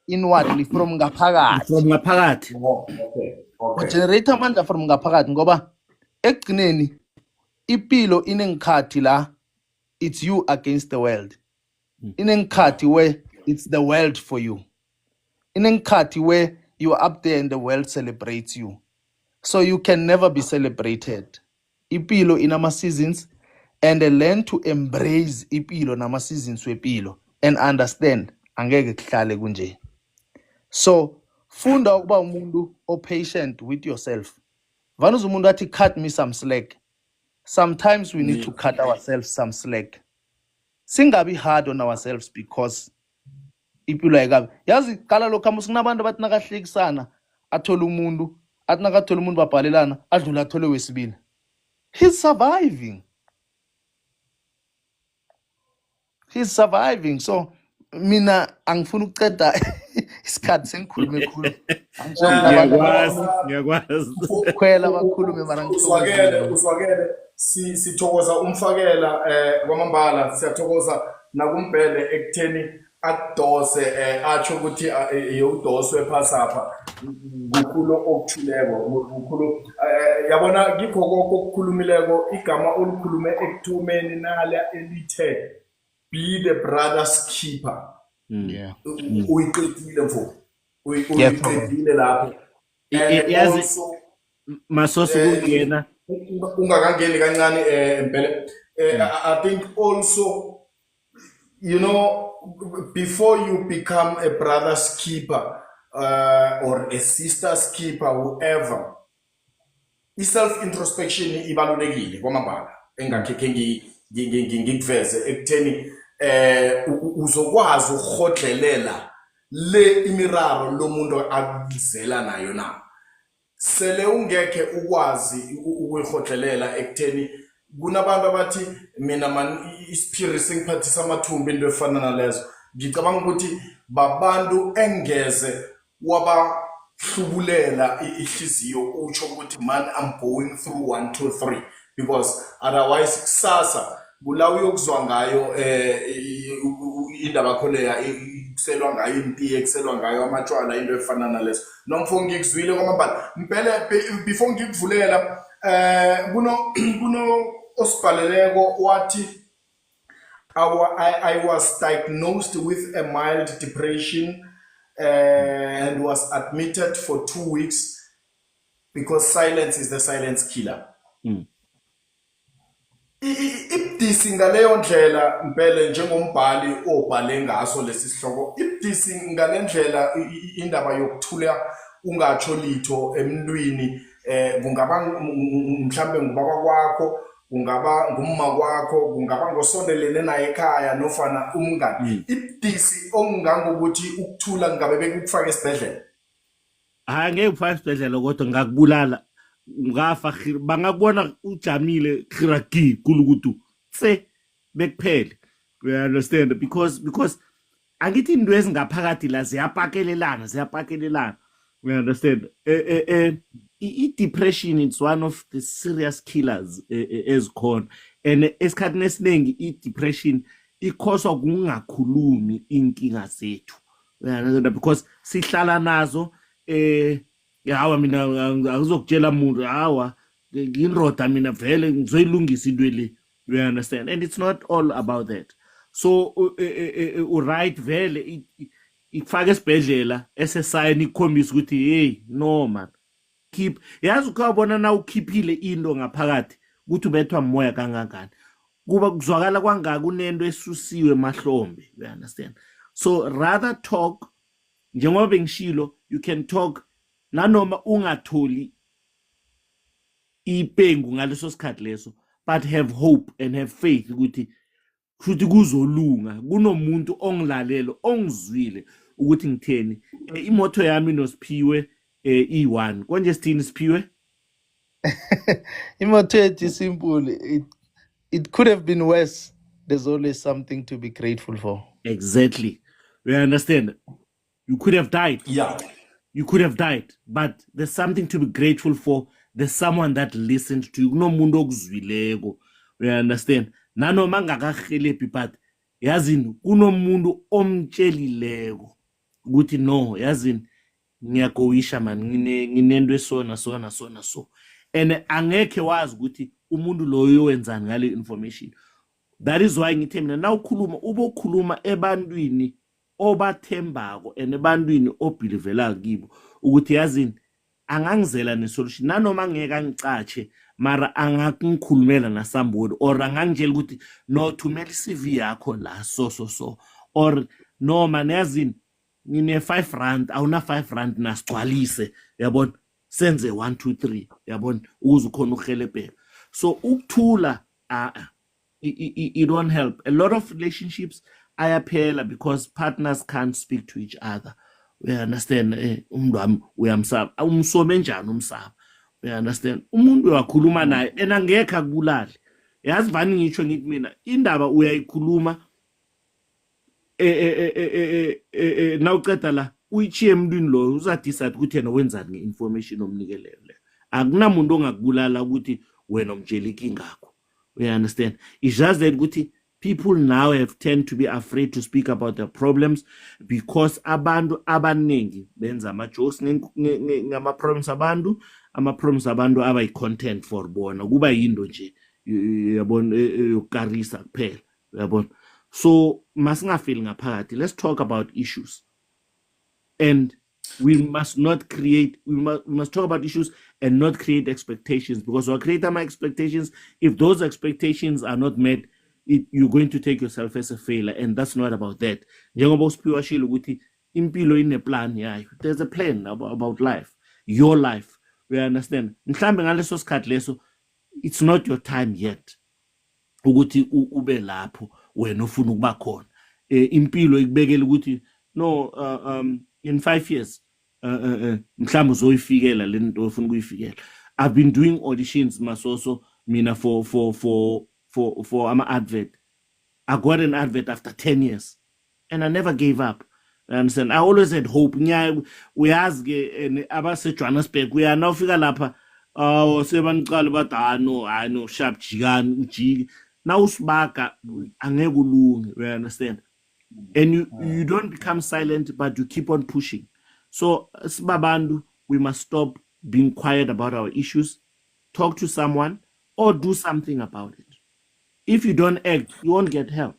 inwardly from ngaphakathi. From ngaphakathi. Okay. Generate amandla from ngaphakathi ngoba ekugcineni impilo inengikhathi la it's you against the world. Inengikhathi where it's the world for you. Inengikhathi where you are up there and the world celebrates you. So you can never be celebrated. Impilo inama seasons, and learn to embrace impilo nama seasons wempilo and understand angeke kuhlale kunje. So funda ukuba umuntu patient with yourself. Vana umuntu athi cut me some slack. Sometimes we need to cut ourselves some slack. Singabi hard on ourselves because impilo ayikabi. Yazi qala lokho amusinabantu bathi nakahlekisana athola umuntu, athi nakathola umuntu babhalelana adlula athole wesibili. He's surviving. He's surviving. So mina angifuna ukuceda isikhathi sengikhulume khulu. Ngiyakwazi. Ukukhwela bakhulume mara Uzwakele sithokoza umfakela kwamambala, siyathokoza nakumbhele ekutheni akudose atsho ukuthi yewudoswe phasapha kukhulu okuthuleko kukhulu yabona ngikho konke okukhulumileko igama olukhulume ekuthumeni nala elithe be the brother's keeper. Yeah. Uyiqedile mfo. Uyiqedile lapho. Yazi Also masosi kungena. ungakangeni kancane Mbele, I think also, before you become a brother's keeper or a sister's keeper, whoever, self-introspection ibalulekile kwamambala engakhe ngikuveze ekutheni uzokwazi ukuhodlelela le imiraro lomuntu akuzela nayo na. Sele ungeke ukwazi ukuyihodlelela ekutheni kunabantu abathi mina man isiphiri singiphathisa amathumba into efana nalezo. Ngicabanga ukuthi babantu engeze wabahlubulela ihliziyo utsho ukuthi man I'm going through 1 2 3 because otherwise kusasa kula uyokuzwa ngayo indaba kholeya kuselwa ngayo impiye kuselwa ngayo amatshwala into efana nalezo. Nomfo ngikuzwile kwamambala mpela before ngikuvulela kuno osibhaleleko wathi I was diagnosed with a mild depression and was admitted for 2 weeks because silence is the silence killer. Ibudisi ngaleyo ndlela mpela njengombhali obhale ngaso lesi sihloko, ibudisi ngalendlela indaba yokuthula ungatsho litho emntwini, kungaba mhlambe ngubaba kwakho, kungaba ngumma kwakho, kungaba ngosondelene naye ekhaya nofana umngani. Ibudisi ongangokuthi ukuthula ngabe bekufaka esibhedlela. Angeke ufake esibhedlela kodwa ngakubulala ngafa bangakubona ujamile khiragi kulukutu se bekuphele. You understand, because angithi into ezingaphakathi la ziyapakelelana. You understand, i-depression is one of the serious killers ezikhona, and esikhathini esiningi i-depression ikhoswa kungakhulumi inkinga zethu. You understand, because sihlala nazo hawa mina akuzokutshela umuntu hawa nginroda mina vele ngizoyilungisa into le. You understand, and it's not all about that. So right vele ifake esibhedlela esesayini ikhombisa ukuthi hey no man keep yazi ukubona na ukhiphile into ngaphakathi ukuthi ubethwa moya kangangani kuba kuzwakala kwangaka kunento esusiwe emahlombe. You understand, so rather talk njengoba bengishilo, you can talk nanoma ungatholi ipengu ngaleso sikhathi leso, but have hope and have faith ukuthi futhi kuzolunga, kunomuntu ongilalelo ongizwile ukuthi ngitheni. Imoto yami noSiphiwe i1 konje sithini Siphiwe? Imoto yethu simple, it could have been worse. There's always something to be grateful for. Exactly. You understand, you could have died. Yeah. You could have died, but there's something to be grateful for. There's someone that listened to you. Kunomuntu okuzwileko. You understand, nanoma ngakahelebhi but yazini kunomuntu omtshelileko ukuthi no yazini ngiyagowisha man nginento esona so, and angeke wazi ukuthi umuntu loyo wenzani ngale information. That is why ngithi mina na ukhuluma ubokhuluma ebantwini obathembako and ebantwini obhilivela kibo ukuthi yazini angangizela nesolution nanoma ngeke angicatshe mara angakungikhulumela na somebody or angangitshela ukuthi no thumela iCV yakho la so or no man yazini ngine 5 rand awuna 5 rand nasigcwalise yabona senze 1 2 3 yabona ukuze ukhona uhelebheka. So ukuthula it don't help. A lot of relationships ayaphela because partners can't speak to each other. We understand, umuntu wami uyamsaba umsome njani umsaba. We understand, umuntu uyakhuluma naye enangekho akubulali. Yazi vani ngitsho ngithi mina indaba uyayikhuluma na uqeda la uyichiye emntwini lo uzadecide ukuthi yena wenzani ngeinformation omnikeleyo le. Akunamuntu ongakubulala ukuthi wena umtshela inkinga yakho. We understand, it's just that ukuthi people now have tend to be afraid to speak about their problems because abantu abaningi benza ama-jokes ngama-problems abantu, ama-problems abantu abayi-content for bona kuba yinto nje yabona yokukarisa kuphela yabona. So masingafeli ngaphakathi, let's talk about issues, and we must talk about issues and not create expectations, because we'll create my expectations. If those expectations are not met, you're going to take yourself as a failure, and that's not about that. Njengoba uSiphiwe ashilo ukuthi impilo ineplan yayo. There's a plan about life, your life. We understand. Mhlambe ngaleso sikhathi leso it's not your time yet ukuthi ube lapho wena ofuna ukuba khona. Impilo ikubekela ukuthi no in 5 years mhlawumbe uzoyifikela le nto ofuna ukuyifikela. I've been doing auditions masoso mina for ama advert. I got an advert after 10 years and I never gave up. I understand. I always had hope. Uyazi ke abase Johannesburg uyana ufika lapha sebanicala bathi no sharp jikani ujiki. Now usibaka angeke ulunge, you understand? And you don't become silent, but you keep on pushing. So sibabantu, we must stop being quiet about our issues, talk to someone or do something about it. If you don't act, you won't get help.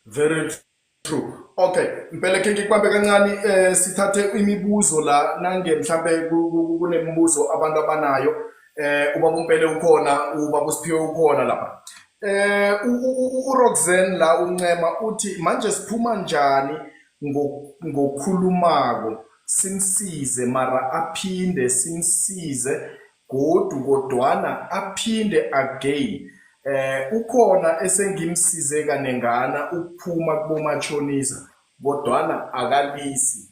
Very true. Okay, mpela ke ngikubambe kancane sithathe imibuzo la nange mhlambe kunemibuzo abantu abanayo ubaba umpele ukhona ubaba uSiphiwe ukhona lapha. uRoxanne la uncema uthi manje siphuma njani ngokhulumako simsize mara aphinde simsize kodwana aphinde again. Ukhona esengimsize kanengana ukuphuma kubomachonisa kodwana akalisi.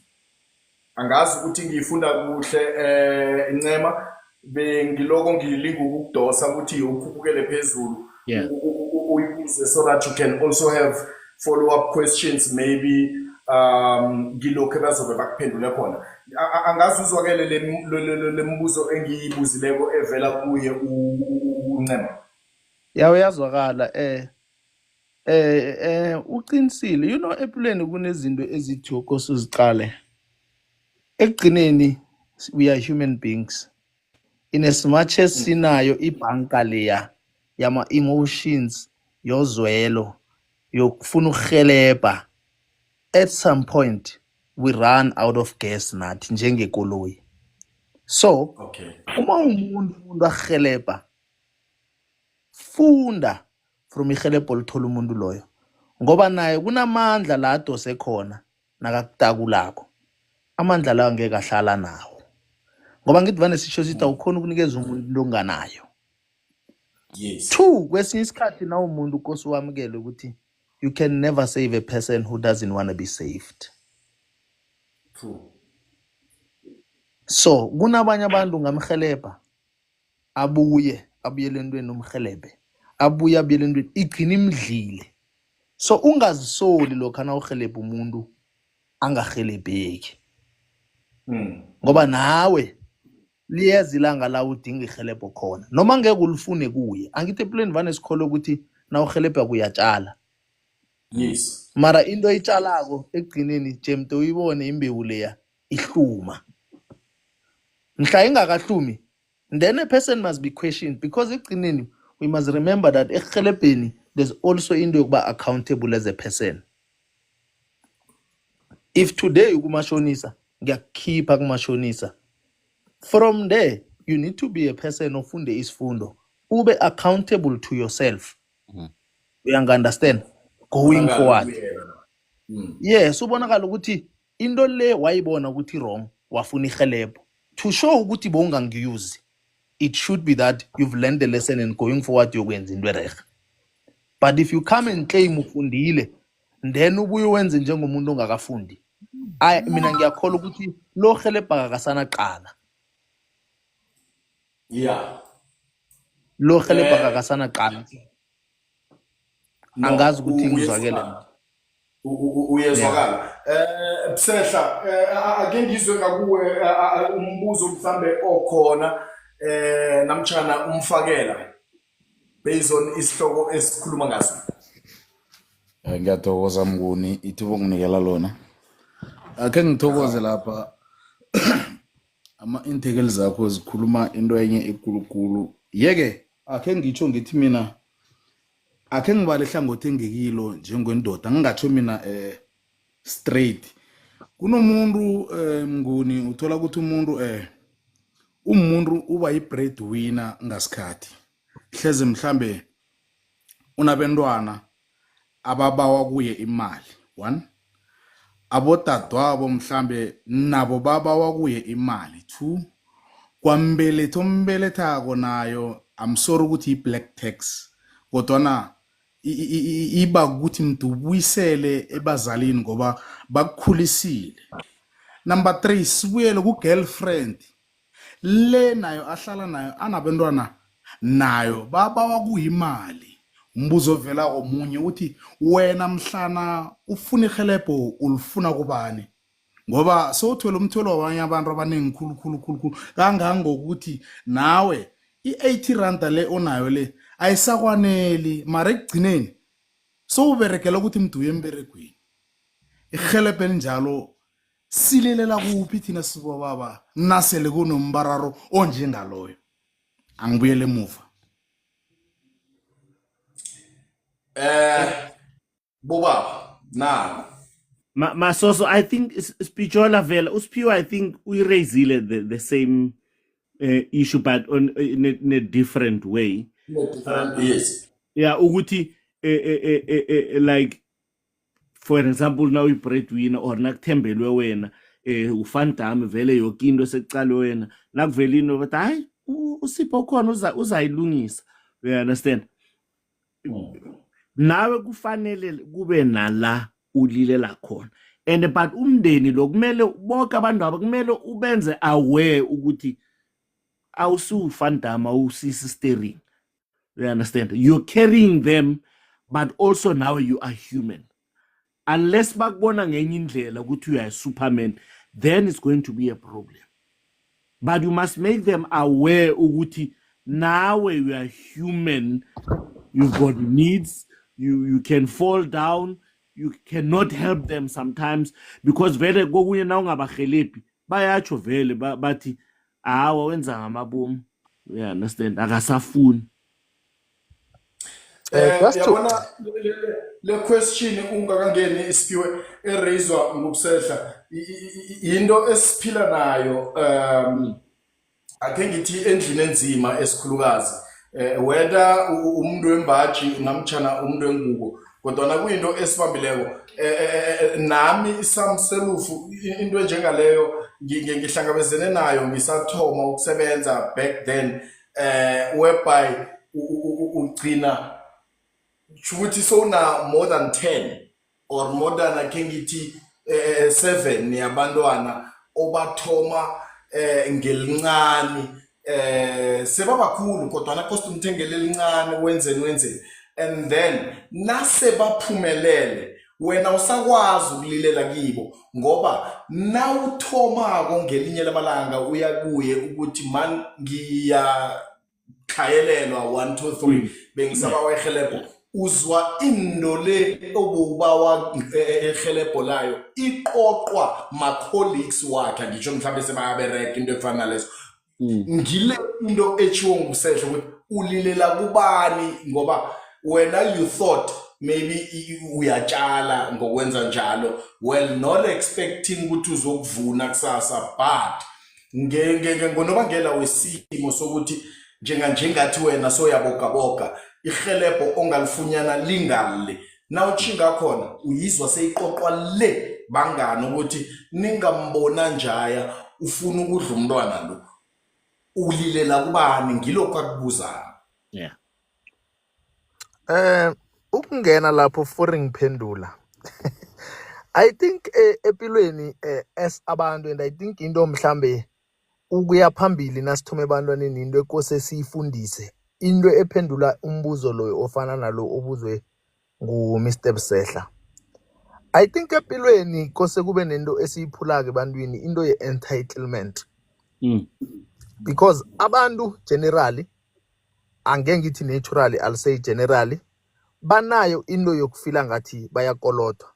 Angazi ukuthi ngifunda kuhle Ncema bengiloko ngilinga ukukudosa ukuthi ukhuphukele phezulu. Yeah. So that you can also have follow-up questions maybe ngilokho bazobe bakuphendule khona. Angazi uzwakele le mbuzo engiyibuzileko evela kuye uNcema. yawe yazwakala uqinisile empilweni kunezinto ezithi kose uziqale ekugcineni we are human beings in as much as sinayo ibhanka leya yama emotions yozwelo yokufuna ukuhelebha at some point we run out of gas nathi njengekoloyi. So Okay. uma umuntu ahelebha funda from ihelebho lithola umuntu loyo ngoba naye kunamandla la adose khona nakakutakulako. Amandla lawo ngeke ahlala nawo ngoba ngithi vane sisho sithi awukhona ukunikeza umuntu into onganayo. Yes. 2, kwesinye isikhathi na umuntu ukosi wamukele ukuthi you can never save a person who doesn't want to be saved. True. So kunabanye abantu ngamhelebha abuyele entweni nomhelebhe abuye abuyele entweni igcina imdlile. So ungazisoli lokho na uhelebha umuntu angahelebheki ngoba nawe liyeza ilanga la udinga ihelebho khona noma ngeke ulifune kuye. Angithi empilweni vane sikhole ukuthi na uhelebha kuyatshala. Yes. Mara into oyitshalako ekugcineni jemde uyibone imbewu leya ihluma. Mhla ingakahlumi then a person must be questioned because ekugcineni we must remember that ehelebheni there's also into yokuba accountable as a person. If today ukumashonisa ngiyakukhipha kumashonisa, from there you need to be a person ofunde isifundo ube accountable to yourself. We understand going forward. Yes, ubonakala ukuthi into le wayibona ukuthi wrong wafuna ihelebho to show ukuthi bowungangiyuzi. It should be that you've learned the lesson and going forward yokwenza into erege. But if you come and claim ufundile then ubuye wenze njengomuntu ongakafundi, mina ngiyakholwa ukuthi lo helebha akasana qala. Yeah. Lo helebha akasana qala. Angazi ukuthi ngizwakele. Uyezwakala. Msehla ake ngizwe ngakuwe umbuzo mhlambe okhona namtjana umfakela based on isihloko esikhuluma ngaso. Ngiyathokoza Mnguni ithuba onginikela lona. Akhe ngithokoze lapha ama-integral zakho zikhuluma into enye ekulukulu. Yeke akhe ngitsho ngithi mina akhe ngibale hlangothi engekilo njengendoda ngingatsho mina straight. Kunomuntu Mnguni uthola ukuthi umuntu uba yi-breadwinner ngasikhathi. Hleze mhlambe unabentwana ababawa kuye imali. 1, abodadwabo mhlambe nabo babawa kuye imali. 2, kwambeletho mbelethako nayo I'm sorry ukuthi i-black tax kodwana iba ukuthi mdubuyisele ebazalini ngoba bakukhulisile. Number 3, sibuyele ku girlfriend le nayo ahlala nayo anabantwana nayo babawa kuyimali. Umbuzo vela omunye uthi wena mhlana ufuna ihelebho ulifuna kubani? Ngoba sowuthwele umthwelo wabanye abantu abaningi khulu kangangokuthi nawe i-80 rand le onayo le ayisakwaneli mara ekugcineni sowuberekela ukuthi mduye emberegweni. Ihelebho elinjalo sililela kuphi thina sibobaba nasele kunombararo onjengaloyo? Angibuyele emuva. Bobaba nalo Masoso, I think Spichola Vela, Uspiwa, I think we raised the same issue, but in a different way. yes. Yeah, Uguti, like, for example, now we breadwinner or nakuthembelwe wena, ufantami vele yoke into sekuqalwe wena, nakuvelino but hayi uSipho khona uzayilungisa. You understand? Nawe kufanele kube nala ulilela khona. And but umndeni lo kumele bonke abantu aba kumele ubenze aware ukuthi awusufandama usisi steering. You understand? You're carrying them, but also now you are human. Unless bakubona ngenye indlela ukuthi you are a Superman, then it's going to be a problem. But you must make them aware ukuthi now you are human, you've got needs, you can fall down, you cannot help them sometimes because vele kokunye na ungabahelebhi bayatsho vele bathi hawa wenza ngamabomu. You understand? Akasafuni. Yabona le question ungakangeni isipiwe eraiswa ngobusehla into esiphila nayo ake ngithi endlini enzima esikhulukazi whether umuntu wembaji ngamtshana umuntu wengubo kodwa na kuyinto esibambileko nami isamselufu into njengaleyo ngihlangabezene nayo ngisathoma ukusebenza back then whereby ugcina ukuthi sona more than 10 or more than ake ngithi 7 yabantwana obathoma ngelincane sebabakhulu kodwa na cost umthengele elincane wenzeni and then nase baphumelele wena usakwazi ukulilela kibo ngoba nawuthomako ngelinye lamalanga uyakuye ukuthi man ngiyakhayelelwa 1 2 3 bengisaba wehelebho uzwa into le obubawa ehelebho layo iqoqwa ma colleagues wakhe ngisho mhlawumbe sebayabereka into efana lezo ngile into echiwo ngusehlo ukuthi ulilela kubani ngoba wena you thought maybe uyatshala ngokwenza njalo well not expecting ukuthi uzokuvuna kusasa but ngonobangela wesimo sokuthi njengathi wena soyabogaboga ihelebho ongalifunyana lingale nawuchinga khona uyizwa seyiqoqwa le bangani ukuthi ningambona njaya ufuna ukudla umntwana lo ulilela kubani ngilokho akubuza. Yeah. Ukungena lapho for ngiphendula. I think empilweni as abantu and I think into mhlambe ukuya phambili nasithume abantwaneni into ekose siyifundise into ephendula umbuzo loyo ofana nalo obuzwe ngu Mr Besehla. I think empilweni kose kube nento esiyiphula ke ebantwini into ye entitlement. Because abantu generally angeke ngithi naturally I'll say generally banayo into yokufila ngathi bayakolotwa.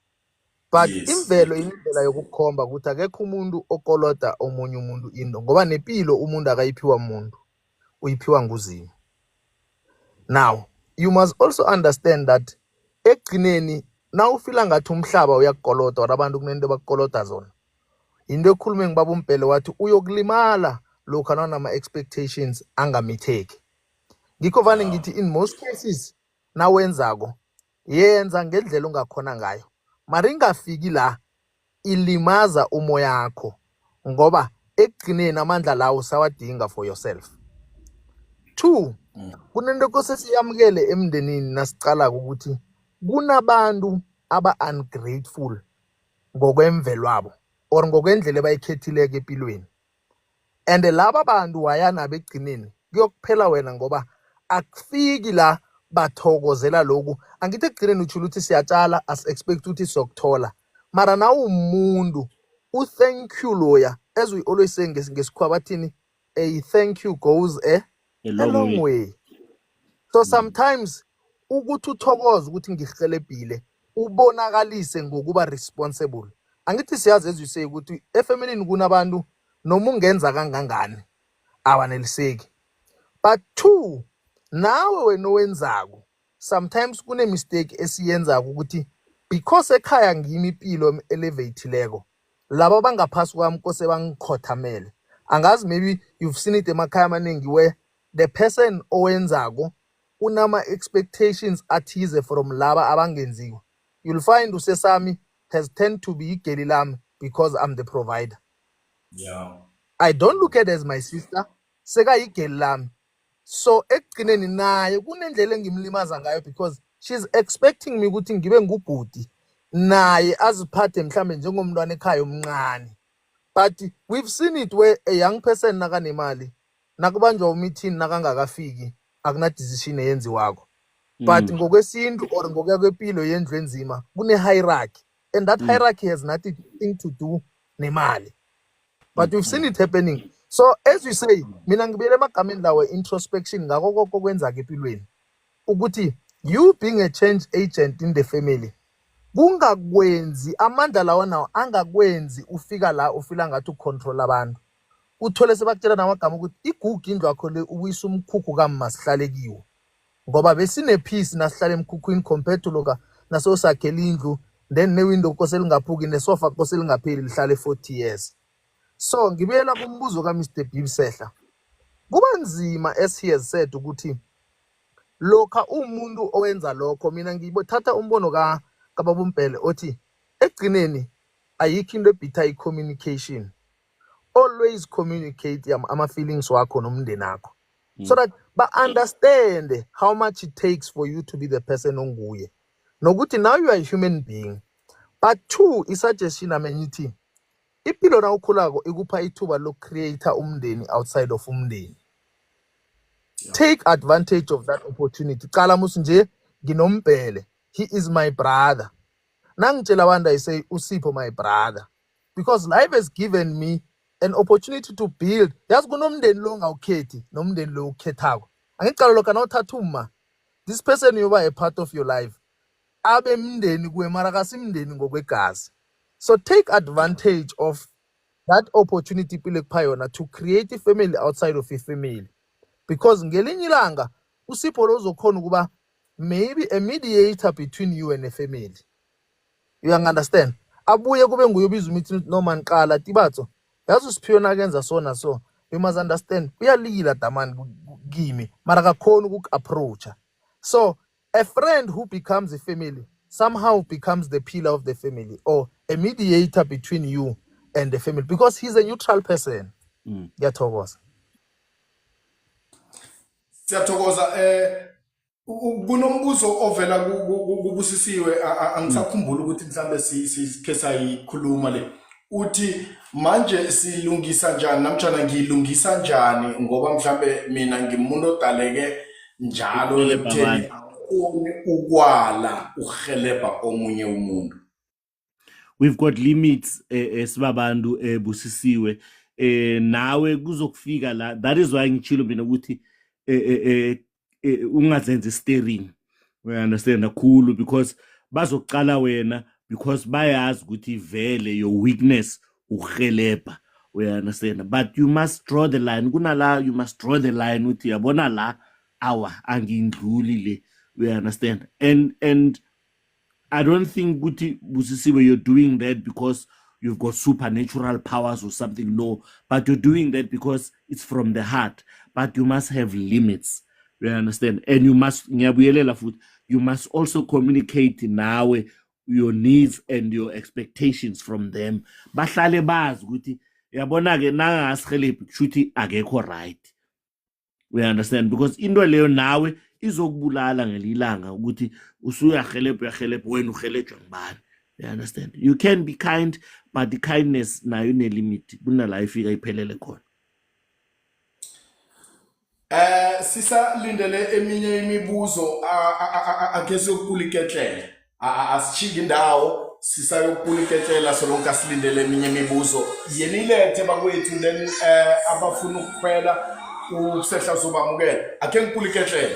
But imvelo indlela yokukhomba ukuthi akekho umuntu okolota omunye umuntu into ngoba nepilo umuntu akayiphiwa umuntu uyiphiwa nguZimo. Now you must also understand that ekugcineni na ufila ngathi umhlaba uyakolota or abantu kunento bakolota zona into ekhulume ngibaba uMpele wathi uyokulimala lokho nama expectations angamitheki. Ngikho vane ngithi in most cases na wenzako yenza ngendlela ongakhona ngayo mara ingafiki la ilimaza umoya wakho ngoba ekugcineni amandla lawo sawadinga for yourself. 2, kunento kose siyamukele emndenini nasicala ukuthi kunabantu aba-ungrateful ngokwemvelo wabo or ngokwendlela abayikhethileko empilweni. And laba bantu wayana begcineni kuyokuphela wena ngoba akufiki la bathokozela lokhu. Angithi ekugcineni utshula ukuthi siyatshala as-expect ukuthi siyokuthola. Mara nawe umuntu u-thank you loya, as we always say ngesikhwa bathini, a thank you goes a long way. So sometimes ukuthi uthokoze ukuthi ngihelebhile ubonakalise ngokuba responsible. Angithi siyazi as we say ukuthi efamilini kunabantu noma ungenza kangangani awaneliseki. But two, nawe wena owenzako sometimes kune mistake esiyenzako ukuthi because ekhaya ngimi impilo elevatileko laba bangaphasi kwami kose bangikhothamele. Angazi maybe you've seen it emakhaya amaningi where the person owenzako unama expectations athize from laba abangenziwa. You'll find usesami has tend to be igeli lami because I'm the provider. Yeah. I don't look at it as my sister, seka igeli lami. So ekugcineni naye kunendlela engimlimaza ngayo because she's expecting me ukuthi ngibe ngubhuti naye aziphathe mhlambe njengomntwana ekhaya omncane. But we've seen it where a young person nakanemali nakubanjwa umeeting nakangakafiki akuna decision eyenziwako. But ngokwesintu or ngokuya kwempilo yendlu enzima kune hierarchy, and that hierarchy has nothing to do nemali. But we've seen it happening. So as we say, mina ngibiyele emagameni lawe introspection ngako konke okwenzaka empilweni ukuthi you being a change agent in the family kungakwenzi amandla lawa nawo angakwenzi ufika la ufila ngathi ucontrol abantu. Uthole sebakutshela namagama ukuthi igugu indlu yakho le ubuyisa umkhukhu kamma sihlale kiwo ngoba besine peace nasihlale emkhukhwini compared to loka naso sakhela indlu then ne window kose lingaphuki ne sofa kose lingapheli lihlale 40 years. So ngibuyela kumbuzo ka Mr Bibsehla. Kuba nzima as he has said ukuthi lokha umuntu owenza lokho, mina ngibothatha umbono kaBaba Mpele othi ekugcineni ayikho into ebitha i-communication. Always communicate ama feelings wakho nomndeni wakho so that ba understand how much it takes for you to be the person onguye. Nokuthi now you are a human being. But two, i-suggestion amenyithi impilo na ukhulako ikupha ithuba lo create umndeni outside of umndeni. Take advantage of that opportunity. Qala musu nje nginombhele, he is my brother. Nangitshela abantu I say uSipho my brother because life has given me an opportunity to build. Yazi kunomndeni lo ngawukhethi nomndeni lo ukhethako. Angicala lokho na uthatha uma this person yoba a part of your life abe mndeni kuwe mara kasimndeni ngokwegazi. So take advantage of that opportunity pile kupha to create a family outside of a family. Because ngelinye ilanga uSipho lo uzokhona ukuba maybe a mediator between you and a family. You understand? Abuye kube nguyobiza umithi noma nqala tibatso. Yazi uSiphiwe nakenza so na so. You must understand. Uyalila damani kimi mara akakhona ukapproach. So a friend who becomes a family somehow becomes the pillar of the family or a mediator between you and the family because he's a neutral person. Ngiyathokoza. Siyathokoza kunombuzo ovela kubusisiwe angisakhumbula ukuthi mhlambe sikhe sayikhuluma le uthi manje silungisa njani namtjana ngilungisa njani ngoba mhlambe mina ngimuntu odaleke njalo ekutheni ukwala uhelebha omunye umuntu. We've got limits esibabantu busisiwe nawe kuzokufika la. That is why ngitshilo mina ukuthi ungazenza steering. We understand kakhulu because bazoqala wena because bayazi ukuthi vele your weakness uhelebha. We understand, but you must draw the line. Kunala you must draw the line uthi yabona la awa angindluli le. We understand, and I don't think Guti Busisiwe you're doing that because you've got supernatural powers or something. No, but you're doing that because it's from the heart. But you must have limits. You understand? And you must also communicate now your needs and your expectations from them. Bahlale bazi ukuthi yabona ke nanga asihelebhi kushuthi akekho right. We understand? Because into leyo nawe izokubulala ngelilanga ukuthi uyahelebha wena uhelejwa ngibani. You understand? You can be kind, but the kindness nayo limit kunala ifika iphelele khona. Sisalindele eminye imibuzo ake siyokuliketlela. Asichinga indawo sisayokuliketlela solonke asilindele eminye imibuzo. Yenilethe bakwethu then abafuna ukukhwela usehla uzobamukela. Ake ngikuliketlela.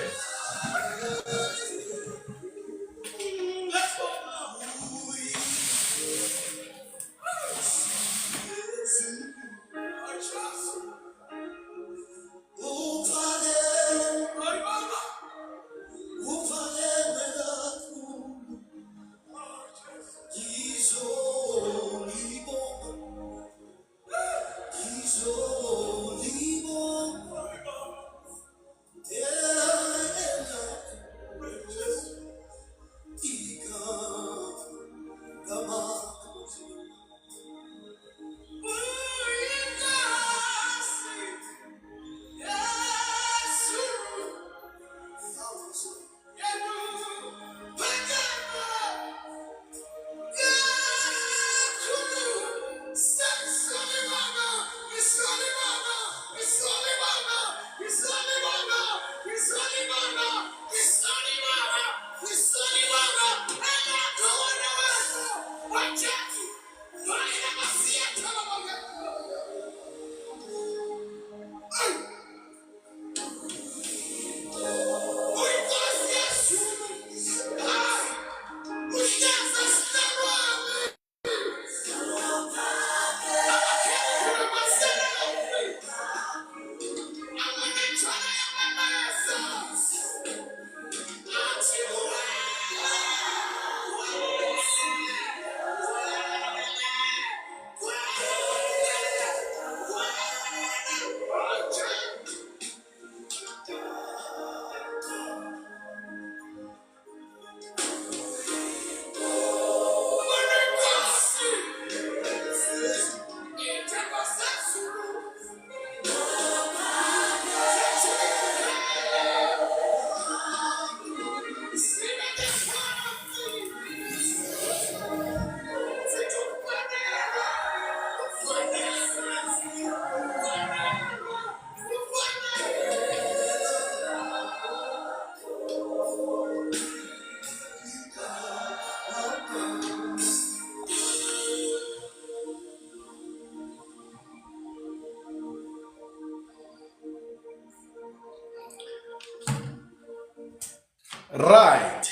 Right.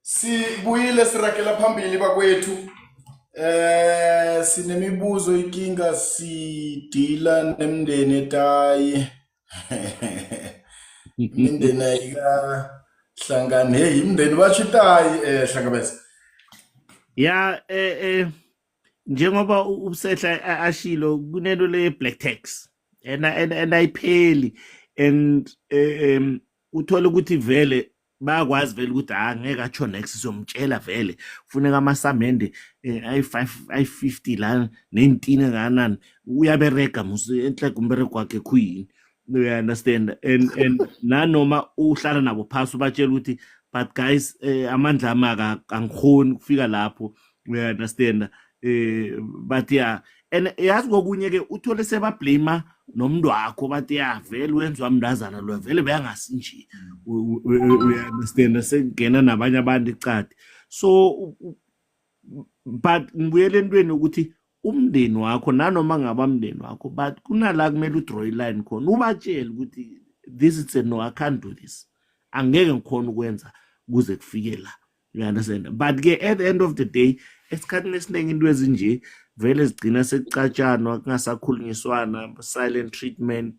Sibuyile sirakela phambili bakwethu. Sinemibuzo ikinga sidila nemndeni etayi. Imndeni ayika hlangane. Hey, imndeni bachitayi hlangabeza. Yeah, njengoba ubusehla ashilo kunento le black tax and ayipheli and uthola ukuthi vele bayakwazi vele ukuthi ngeke atsho next sizomtshela vele kufuneka amasamende ay50 la nentini kanani uyabereka musu enhle kumbereko kwakhe khuyini. You understand? And nanoma uhlala nabo phasi ubatshela ukuthi but guys amandla amaka angikhoni ukufika lapho. You understand? But yeah, and yazi kokunye ke uthole sebablame nomntu wakho bathi ya vele wenzwa mndazana lo vele bayangasinje. We understand sengena nabanye abantu icadi. So but ngibuyele entweni ukuthi umndeni wakho nanoma ngabamndeni wakho but kunala kumele udraw iline khona ubatshela ukuthi this is a no, I can't do this. Angeke ngikhona ukwenza kuze kufike la. You understand? But ke at the end of the day esikhathini esiningi into ezinje vele zigcina sekucatshanwa kungasakhulunyiswana silent treatment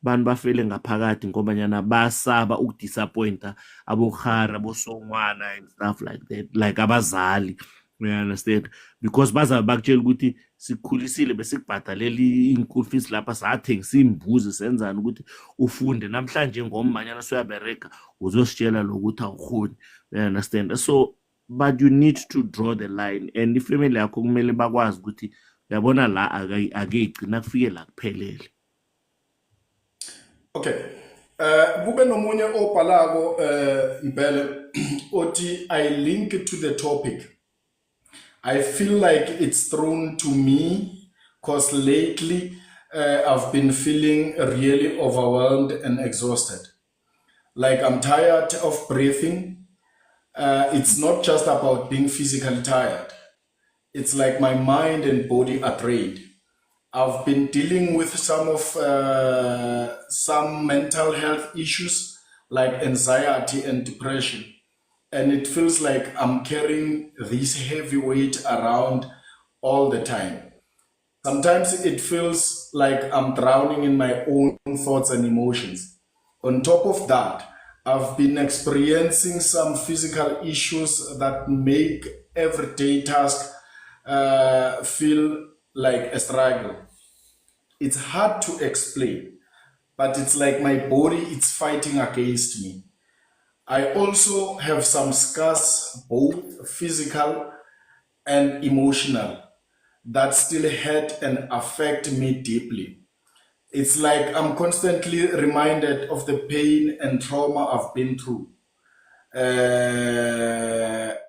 bantu bafele ngaphakathi ngoba nyana basaba ukudisappointa abokhara bosongwana and stuff like that, like abazali. You understand? Because bazabe bakutshela ukuthi sikukhulisile bese kubhadalela i-school fees lapha sathengisa imbuzi senzana ukuthi ufunde namhlanje ngomanyana soyabereka uzositshela lokuthi awukhoni. You understand? So but you need to draw the line and ifamily yakho kumele bakwazi ukuthi yabona la ake igcina kufike la kuphelele. Okay. Kube nomunye obhalako Mbele othi I link to the topic. I feel like it's thrown to me because lately I've been feeling really overwhelmed and exhausted. Like I'm tired of breathing. It's not just about being physically tired. It's like my mind and body are drained. I've been dealing with some mental health issues like anxiety and depression. And it feels like I'm carrying this heavy weight around all the time. Sometimes it feels like I'm drowning in my own thoughts and emotions. On top of that, I've been experiencing some physical issues that make everyday tasks feel like a struggle. It's hard to explain, but it's like my body is fighting against me. I also have some scars, both physical and emotional, that still hurt and affect me deeply. It's like I'm constantly reminded of the pain and trauma I've been through.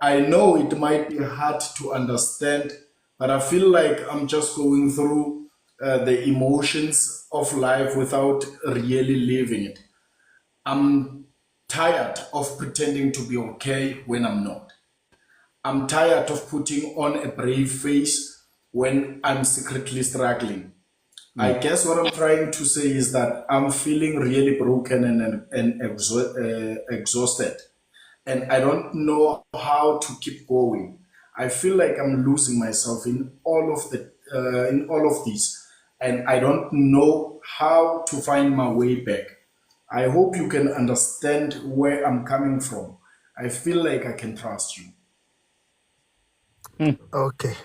I know it might be hard to understand, but I feel like I'm just going through the emotions of life without really living it. I'm tired of pretending to be okay when I'm not. I'm tired of putting on a brave face when I'm secretly struggling. I guess what I'm trying to say is that I'm feeling really broken and exhausted, and I don't know how to keep going. I feel like I'm losing myself in all of these, and I don't know how to find my way back. I hope you can understand where I'm coming from. I feel like I can trust you. Okay.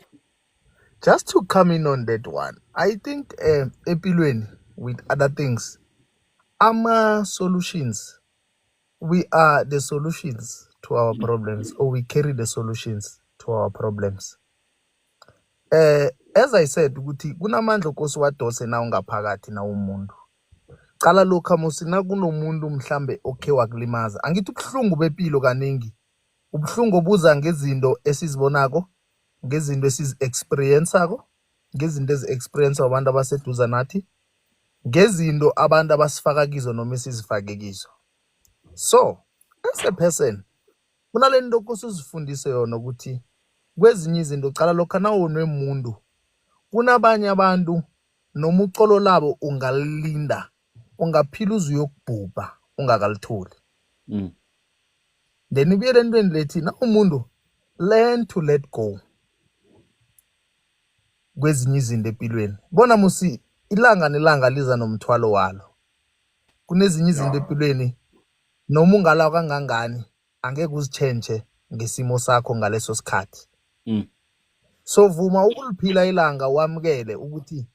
Just to come in on that one, I think empilweni with other things, solutions. We are the solutions to our problems, or we carry the solutions to our problems. As I said, ukuthi kunamandla okosiwadose na ungaphakathi na umuntu. Cala lokha musina kunomuntu mhlambe okay wakulimaza. Angithi ubuhlungu bempilo kaningi. Ubuhlungu obuza ngezinto esizibonako, ngezinto esizi-experienceako, ngezinto ezi-experience abantu abaseduza nathi, ngezinto abantu abasifaka kizo noma esizifake kizo. So, as a person, kunale nto kusuzifundise yona ukuthi kwezinye izinto cala lokha nawonwe muntu, kunabanye abantu noma ucolo labo ungalilinda, ungaphila uze uyokubhubha ungakalitholi. Then ibuyele entweni lethi na umuntu learn to let go kwezinye izinto empilweni. Bona musi ilanga nelanga liza nomthwalo walo. Kunezinye izinto empilweni noma ungalawa kangangani angeke uzichange ngesimo sakho ngaleso sikhathi. So vuma ukuliphila ilanga wamkele ukuthi,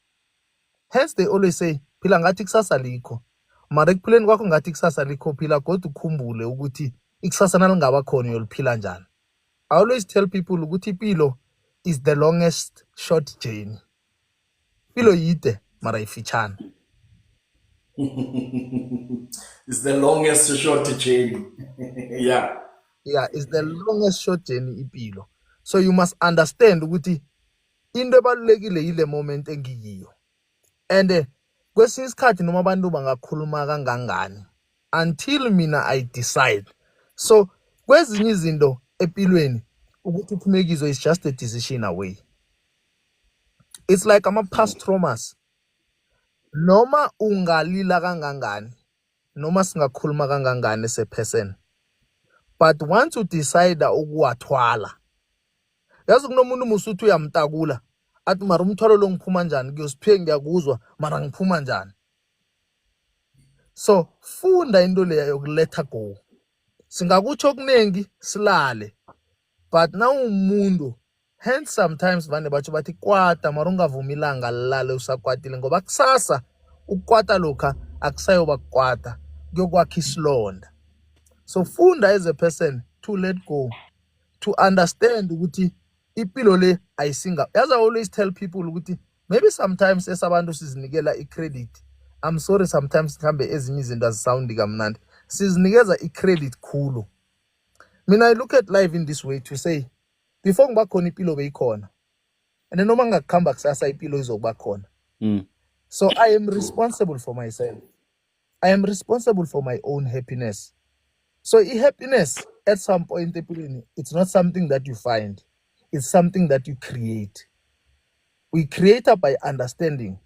hence they always say phila ngathi kusasa likho. Mara ekuphileni kwakho ngathi kusasa likho, phila kodwa ukhumbule ukuthi ikusasa nalingaba khona uyoliphila njani. I always tell people ukuthi impilo is the longest short journey. Impilo yide mara ifitshana. It's the longest short journey. Yeah. Yeah, it's the longest short journey impilo. So you must understand ukuthi into ebalulekile yile moment engiyiyo. And kwesinye isikhathi noma abantu bangakhuluma kangangani until mina I decide. So kwezinye izinto empilweni ukuthi uphume kizo is just a decision away. It's like ama-past traumas. Noma ungalila kangangani, noma singakhuluma kangangani as a person, but once you decide ukuwathwala, yazi kunomuntu musuthi uyamtakula athi mara umthwalo lo ngiphuma njani, ngiyosiphe ngiyakuzwa mara ngiphuma njani. So funda into leya yokuletha go. Singakutsho okuningi silale, but now umuntu, hence sometimes vane batsho bathi kwata mara ungavumi ilanga lilale usakwatile, ngoba kusasa ukukwata lokha akusayoba kukwata, kuyokwakha isilonda. So funda as a person to let go, to understand ukuthi impilo le ayisinga. As I always tell people ukuthi maybe sometimes esabantu sizinikela i-credit I'm sorry sometimes mhlambe ezinye izinto azisound kamnandi sizinikeza i-credit khulu. Mina I look at life in this way to say before ngiba khona impilo beyikhona and noma ngakukhamba kusasa impilo izokuba khona. So I am responsible for myself. I am responsible for my own happiness. So happiness at some point it's not something that you find. It's something that you create. We create it by understanding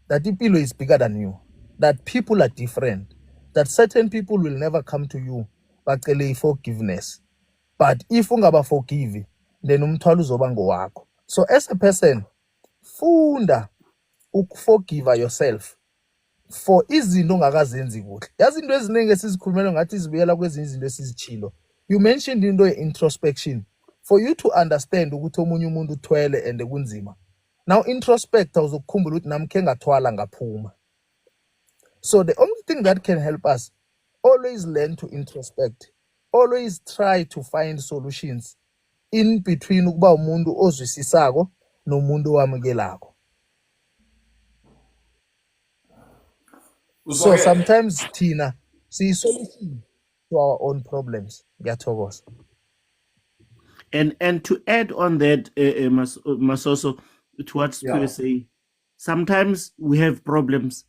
that impilo is bigger than you, that people are different, that certain people will never come to you bacele forgiveness. But if ungaba forgive, then umthwalo uzoba ngowakho. So as a person, funda ukuforgive yourself for izinto ongakazenzi kuhle. Yazi into eziningi esizikhulumela ngathi izibuyela kwezinye izinto esizichilo. You mentioned into introspection. For you to understand ukuthi omunye umuntu uthwele and kunzima. Now introspect awuzokukhumbula ukuthi nami ke ngathwala ngaphuma. So the only thing that can help us, always learn to introspect. Always try to find solutions in between ukuba umuntu ozwisisako nomuntu wamukelako. So sometimes Tina see solution to our own problems. Ngiyathokoza. And to add on that, Masoso, to what Spiro is saying, sometimes we have problems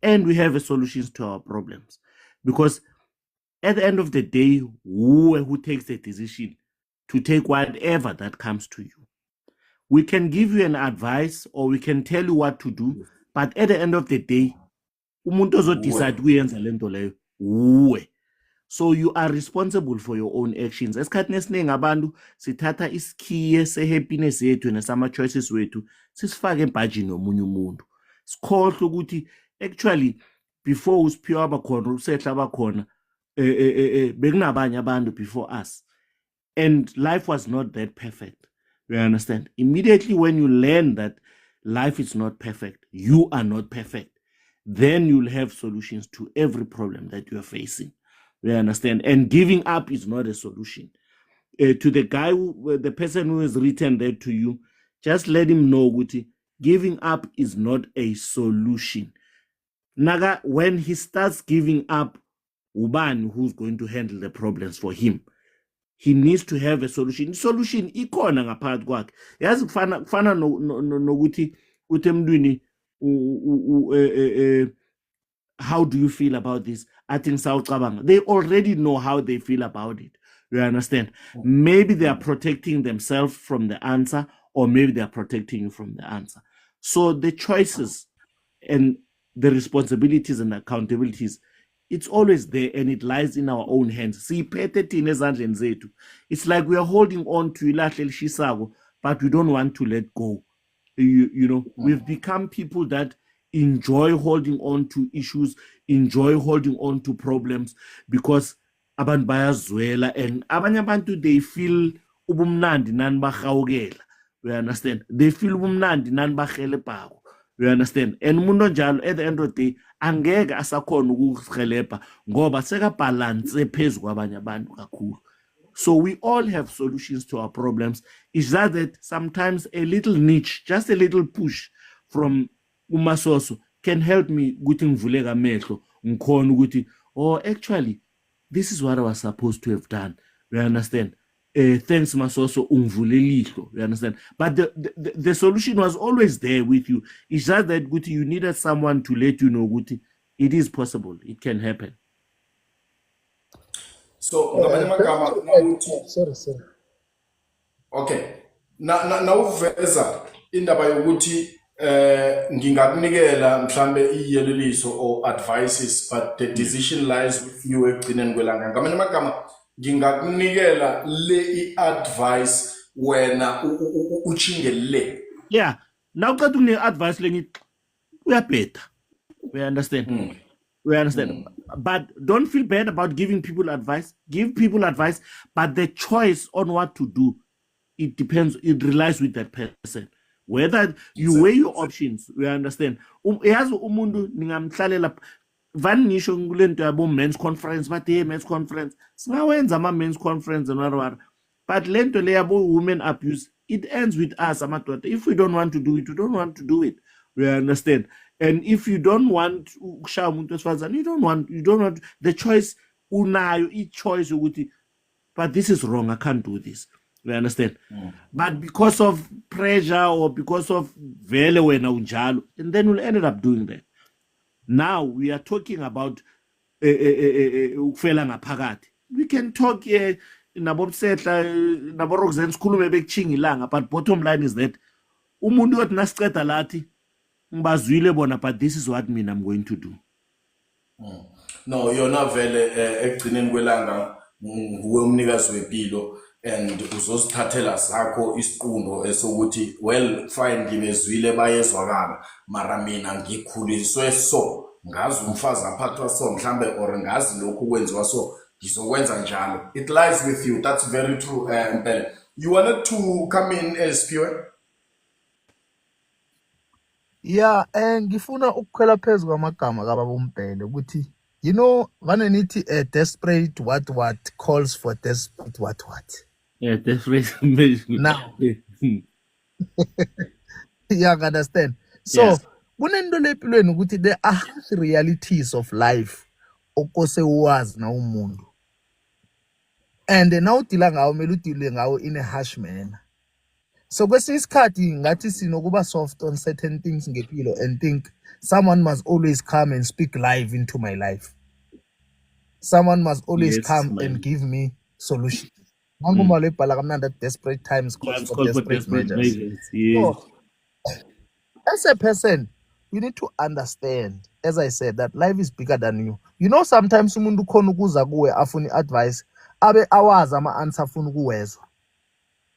and we have solutions to our problems. Because at the end of the day, who takes the decision to take whatever that comes to you? We can give you an advice or we can tell you what to do, but at the end of the day, umuntu ozodecide kuyenza lento leyo uwe. So you are responsible for your own actions. Esikhathini esiningi abantu sithatha isikhiye se-happiness yethu nesama-choices wethu sisifake ebhajini yomunye umuntu. Sikhohlwe ukuthi actually before uSiphiwe abakhona uSehla abakhona bekunabanye abantu before us. And life was not that perfect. You understand? Immediately when you learn that life is not perfect, you are not perfect, then you'll have solutions to every problem that you are facing. You understand? And giving up is not a solution. To the guy, the person who has written that to you, just let him know, Guti, giving up is not a solution. Naga, when he starts giving up, Uban, who's going to handle the problems for him, he needs to have a solution. Solution ikona ngaphakathi kwakhe. Yazi kufana nokuthi utemdwini how do you feel about this? I think they already know how they feel about it. You understand? Maybe they are protecting themselves from the answer, or maybe they are protecting you from the answer. So the choices and the responsibilities and accountabilities, it's always there and it lies in our own hands. It's like we are holding on to ilahle lishisago, but we don't want to let go. You know, we've become people that enjoy holding on to issues, enjoy holding on to problems, because abantu bayazwela and abanye abantu they feel ubumnandi nani bahawukela. You understand? They feel ubumnandi nani bahelebhako. You understand? And umuntu njalo at the end of the day angeke asakhona ukuhelebha ngoba sekabalance phezu kwabanye abantu kakhulu. So we all have solutions to our problems. It's that sometimes a little niche, just a little push from uMasoso can help me ukuthi ngivuleka amehlo ngikhona ukuthi actually this is what I was supposed to have done. You understand? Thanks Masoso ungivulele ihlo. You understand? But the solution was always there with you. It's just that ukuthi you needed someone to let you know ukuthi it is possible. It can happen. So sorry. Okay. Na uveza indaba yokuthi ngingakunikela mhlambe iyeleliso or advices, but the decision lies with you ekugcineni kwelanga. Ngamanye amagama ngingakunikela le advice wena uchingele. Yeah. Now uqeda ukunika advice lengithi uyabheda. We understand. We understand. But don't feel bad about giving people advice. Give people advice, but the choice on what to do, it depends, it relies with that person. Whether you weigh your options, we understand. Yazi umuntu ningamhlalela van ngisho kulento yabo men's conference, but men's conference. Singawenza ama men's conference and whatever. But lento le yabo women abuse, it ends with us amadoda. If we don't want to do it, we don't want to do it. We understand. And if you don't want ukushaya umuntu wesifazane, you don't want the choice unayo choice ukuthi, but this is wrong, I can't do this. You understand? But because of pressure or because of vele wena unjalo, and then we'll end up doing that. Now we are talking about ukufela ngaphakathi. We can talk here nabo Setla nabo Roxanne sikhulume bekuchinga ilanga, but bottom line is that umuntu othi nasiceda lathi ngibazwile bona, but this is what I'm going to do. No, yona vele ekugcineni kwelanga nguwe umnikazi wempilo and uzosithathela sakho isiqundo esokuthi well fine ngibezwile bayezwakala mara mina ngikhuliswe so ngazi umfazi aphathwa so mhlambe or ngazi lokhu kwenziwa so ngizokwenza njalo. It lies with you. That's very true. Mpele, you wanted to come in as pure. Yeah, ngifuna ukukhwela phezu kwamagama kababa uMbhele ukuthi you know vane nithi a desperate what calls for desperate what. Yeah, that's right. Now, you understand. So, Yes. kunento lepilweni ukuthi there are harsh realities of life okose uwazi na umuntu. And now udila ngawo mele udile ngawo in a harsh manner. So kwesinye isikhathi ngathi sinokuba soft on certain things ngempilo and think someone must always come and speak live into my life. Someone must always Yes, come man. and give me solutions. Nangumalo ebhala kamnandi that desperate times calls It's for called for desperate desperate measures. measures. Yes. So, as a person, you need to understand, as I said, that life is bigger than you. You know, sometimes umuntu khona ukuza kuwe afuna advice, abe awazi ama-answer afuna ukuwezwa.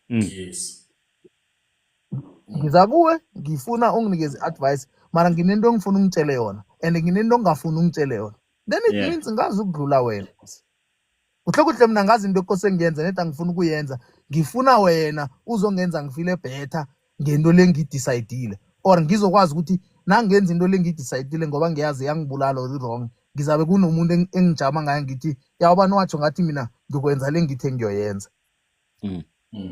Yes. Ngiza kuwe ngifuna unginikeze advice, mara nginento engifuna ungitshele yona and nginento engafuna ungitshele yona. Then it Yeah. means ngazi ukudlula wena. Kuhle mina ngazi into ekose ngiyenza neta ngifuna ukuyenza, ngifuna wena uzongenza ngifile better ngento lengidecide or ngizokwazi ukuthi nangenza into lengidecide ngoba ngiyazi yangibulala or wrong, ngizabe kunomuntu engijama ngaye ngithi yawubani watsho ngathi mina ngikwenza lengithe ngiyoyenza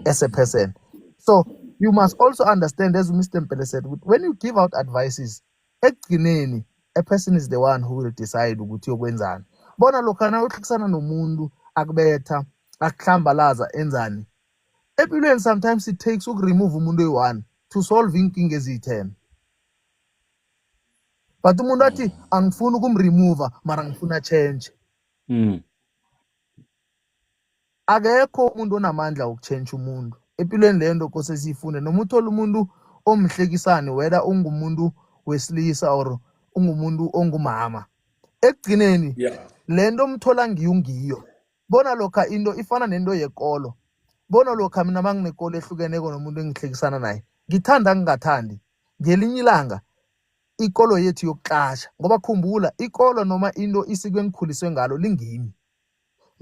as a person. So you must also understand, as Mr. Mpele said, when you give out advices, ekugcineni a person is the one who will decide ukuthi yokwenzani. Bona lokhana uxhikisana nomuntu akubetha akuhlambalaza enzani. Empilweni sometimes it takes ukuremove umuntu oyi-1 to solve inkinga eziyi-10. But umuntu athi angifuni ukumremova mara ngifuna change. Akekho umuntu onamandla wokuchange umuntu. Empilweni leyo nto kose siyifunde noma uthola umuntu omhlekisani whether ungumuntu wesilisa or ungumuntu ongumama. Ekugcineni Yeah. lento omthola ngiyo. Bona lokha into ifana nento yekolo. Bona lokha mina manginekolo ehlukeneko nomuntu engihlekisana naye, ngithanda ngingathandi, ngelinye ilanga ikolo yethu yokuqasha ngoba khumbula ikolo noma into isiko engikhuliswe ngalo lingimi.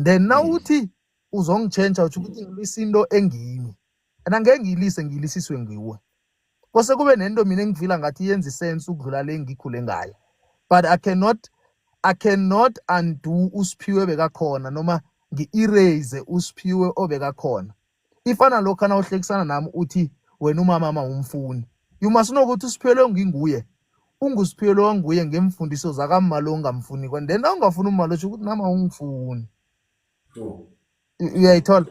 Then now uthi uzongichange uthi ukuthi ngilisa into engimi. And angeke ngiyilise ngilisiswe ngiwe. Kose kube nento mina engivila ngathi yenza isense ukudlula le ngikhule ngayo. But I cannot undo uSiphiwe bekakhona noma ngi-erase uSiphiwe obekakhona. Ifana lokho na uhlekisana nami uthi wena umama umfuni. You must know ukuthi uSiphiwe lo nginguye. UnguSiphiwe lo nguye ngemfundiso zakamama lo ngamfuni kwani. Then ungafuna umama lo ukuthi nama ungifuni. True. Uyayithola.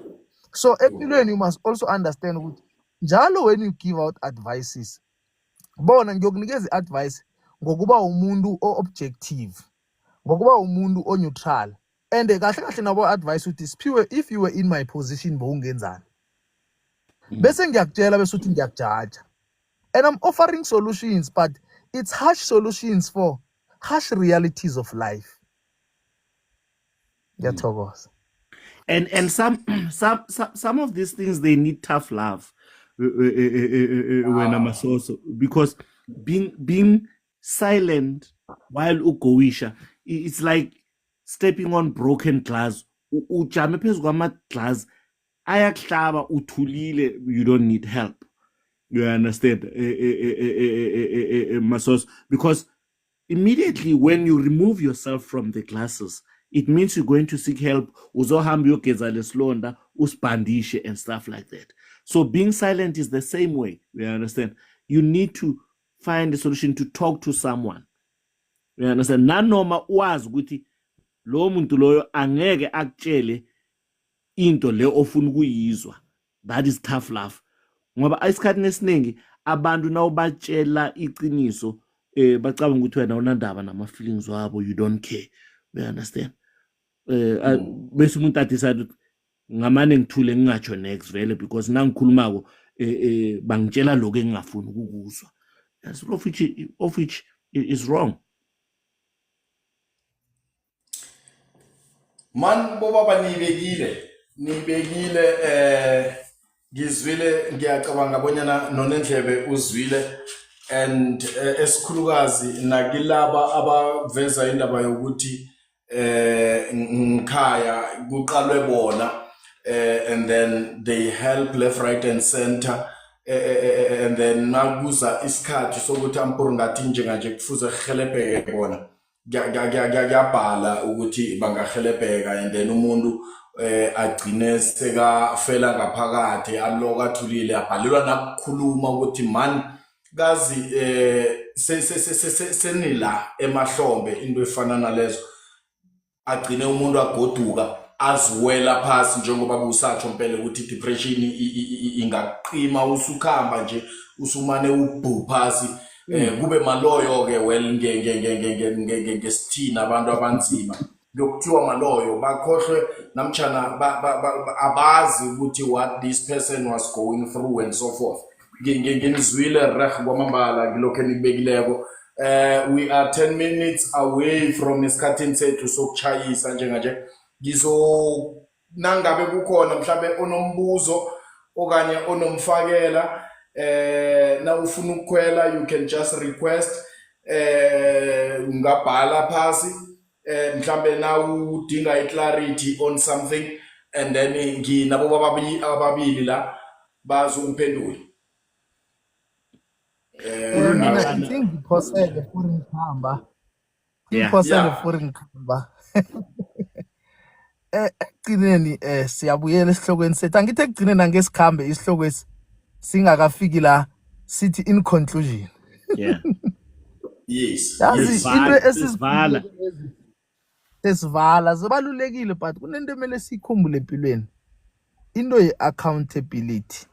So empilweni you must also understand ukuthi njalo when you give out advices, bona ngiyokunikeza advice ngokuba umuntu o-objective, ngokuba umuntu o-neutral. And kahle nabo advice uthi Siphiwe, if you were in my position bowungenzani. Bese ngiyakutshela bese uthi ngiyakujaja. And I'm offering solutions, but it's harsh solutions for harsh realities of life. Ngiyathokoza. And some of these things, they need tough love when I'm also, because being silent while ugoisha, it's like stepping on broken glass. Ujame phezu kwama-glass ayakuhlaba uthulile, you don't need help. You understand, Masos? Because immediately when you remove yourself from the glasses, it means you're going to seek help, uzohamba uyogeza lesilonda, usibhandishe and stuff like that. So being silent is the same way, you understand? You need to find a solution to talk to someone. You understand? Nanoma wazi ukuthi lo muntu loyo angeke akutshele into le ofuna ukuyizwa. That is tough love. Ngoba isikhathini esiningi abantu nawubatshela iqiniso bacabanga ukuthi wena unandaba nama feelings wabo, you don't care. You understand? Bese umuntu adecide ngamane ngithule ngingatsho next vele because nangikhulumako bangitshela lokho engingafuni ukukuzwa. Yes, of which is wrong. Man bobaba nibekile ngizwile ngiyacabanga bonyana nonendlebe uzwile and esikhulukazi nakilaba abaveza indaba yokuthi ngikhaya kuqalwe bona and then they help left right and center and then nakuza isikhathi sokuthi ampuru ngathi njenganje kufuze kuhelebheke bona ngiyabhala ukuthi bangahelebheka and then umuntu agcine sekafela ngaphakathi aloka athulile abhalelwa nakukhuluma ukuthi man kazi senila emahlombe into efana nalezo agcine umuntu agoduka aziwela phansi njengoba busatsho mpela ukuthi depression ingaqima usukhamba nje usumane ubhuphazi kube maloyo ke well ngesithina abantu abanzima lokuthiwa maloyo bakhohlwe namtjana abazi ukuthi what this person was going through and so forth ngizwile reg kwamambala ngilokho enibekileko. We are 10 minutes away from isikhathini sethu sokuchayisa njenganje nangabe kukhona mhlambe onombuzo okanye onomfakela na ufuna ukukhwela you can just request ungabhala phasi mhlambe na udinga iclarity on something and then nginabo ababili la bazongiphendula. I think ngiphosele for ngikhamba. Ngiphosele for ngikhamba. Ekugcineni siyabuyela esihlokweni sethu. Angithi ekugcineni angesikhambe isihloko singakafiki la sithi in conclusion. Yeah. Yes. Yazi into esivala zibalulekile but kunento emele sikhumbule empilweni. Into ye-accountability.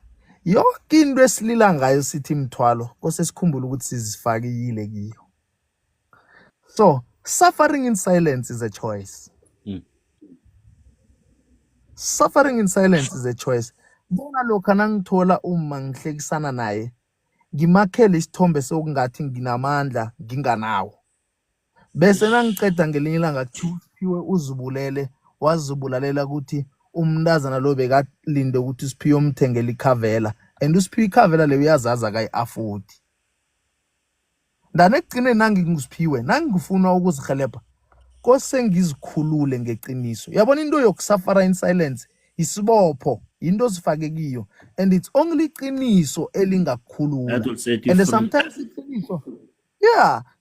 Yonke into esilila ngayo sithi imthwalo kose sikhumbule ukuthi sizifakile kiyo. So suffering in silence is a choice. Suffering in silence is a choice. Bona lokho nangithola uma ngihlekisana naye ngimakhele isithombe sokungathi nginamandla nginganawo. Bese nangiceda ngelinye ilanga kuthiwe uzibulele wazibulalela ukuthi umntazana lo bekalinde ukuthi uSiphiwe umthengele ikhavela and uSiphiwe ikhavela leyo uyazaza akayi-afford. Ndane ekugcineni nangiSiphiwe nangifuna ukuzihelebha kose ngizikhulule ngeqiniso. Yabona into yokusuffer in silence isibopho into sifake kiyo and it's only iqiniso elingakukhulula. That will set you And free. sometimes iqiniso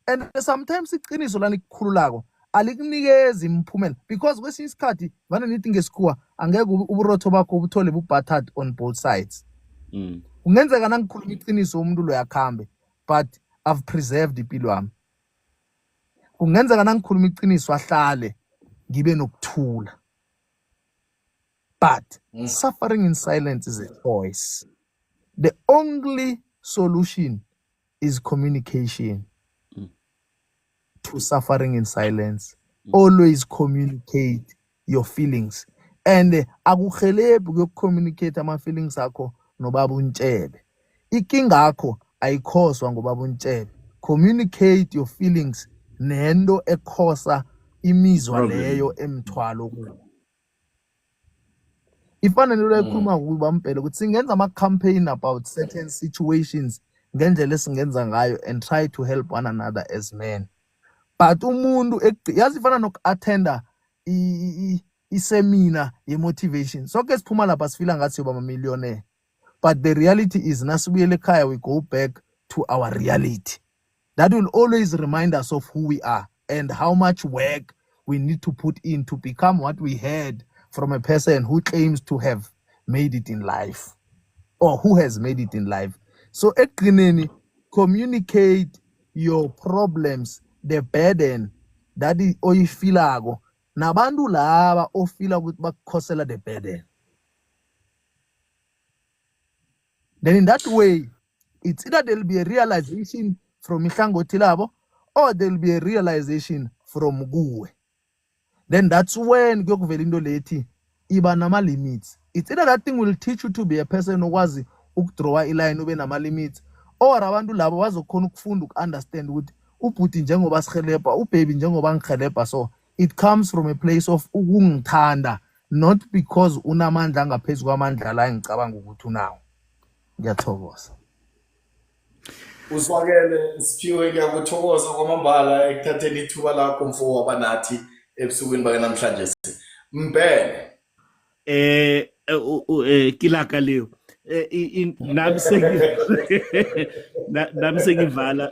and sometimes iqiniso lani kukhululako alikunikezi imphumela because kwesinye isikhathi vana nithi ngesikhuwa angeke uburotho bakho ubuthole bubuttered on both sides. Kungenzeka nangikhuluma iqiniso umuntu lo yakhambe but I've preserved impilo yami. Kungenzeka nangikhuluma iqiniso ahlale ngibe nokuthula. But suffering in silence is a choice. The only solution is communication to suffering in silence. Always communicate your feelings. And akuhelebhi ukucommunicate ama feelings akho nobaba uNtshebe. Ikinga yakho ayikhoswa ngobaba uNtshebe. Communicate your feelings nento ekhosa imizwa leyo emthwalo kuyo. Ifana nento ekhuluma kuba mpela ukuthi singenza ama campaign about certain situations ngendlela esingenza ngayo and try to help one another as men. But umuntu yazi ifana noku-attenda i-seminar ye-motivation. Sonke siphuma lapha sifila ngathi siyoba ama-millionaire. But the reality is nasibuyele ekhaya we go back to our reality. That will always remind us of who we are and how much work we need to put in to become what we had from a person who claims to have made it in life or who has made it in life. So ekugcineni communicate your problems, the burden that oyifilako nabantu laba ofila ukuthi bakukhosela the burden. Then in that way, it's either there'll be a realization from ihlangothi labo or there'll be a realization from kuwe. Then that's when kuyokuvela into lethi iba nama limits. It's either that thing will teach you to be a person okwazi ukudraw iline ube nama limits, or abantu labo bazokhona ukufunda ukunderstand ukuthi ubhuti njengoba sihelebha, ubaby njengoba ngihelebha, so it comes from a place of ukungithanda, not because unamandla ngaphezulu kwamandla la ngicabanga ukuthi unawo. Ngiyathokoza. Uswakele Siphiwe, ngiyakuthokoza kwamambala ekuthatheni ithuba lakho mfo wabanathi ebusukwini bake namhlanje. Mpele kilaka leo nami sengivala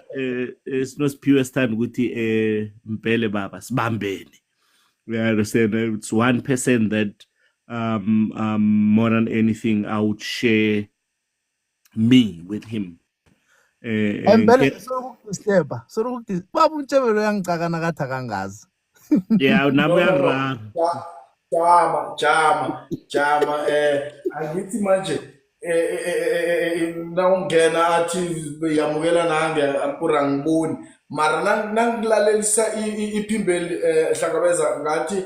sinosiphiwe sithanda ukuthi Mpele baba sibambene. We understand it's 1% that more than anything I would share me with him. Mpele sokukudisterba baba uNtshebelo uyangicakana kathi kangazi. Yeah, nami uyangirara. Jama angithi manje nawungena athi yamukela nange ampura ngiboni mara nangilalelisa iphimbeli hlangabeza ngathi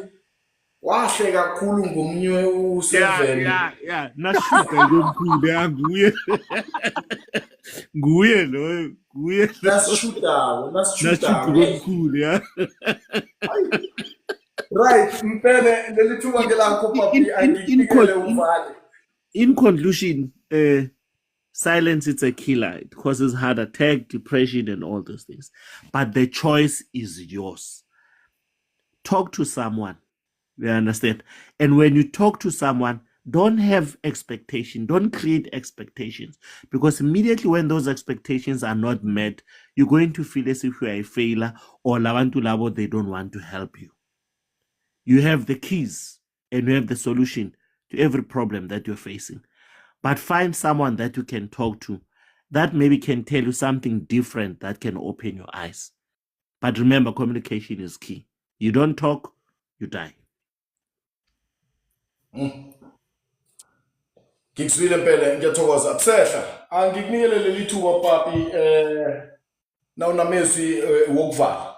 wahle kakhulu ngomnye useveni. Yeah nashuka ngomkhulu yanguye. Nguye lo, nguye. Nashuta ngomkhulu ya. Right, Mpele lelithuba ngelakho papi angikele uvale. In conclusion, silence is a killer. It causes heart attack, depression, and all those things. But the choice is yours. Talk to someone. You understand? And when you talk to someone, don't have expectation. Don't create expectations. Because immediately when those expectations are not met, you're going to feel as if you are a failure or labantu labo, they don't want to help you. You have the keys and you have the solution to every problem that you're facing. But find someone that you can talk to that maybe can tell you something different that can open your eyes. But remember, communication is key. You don't talk, you die. Ngikuzwile Mpele, ngiyathokoza. Kusehla angikunikele leli thuba papi nawunamezwi wokuvala.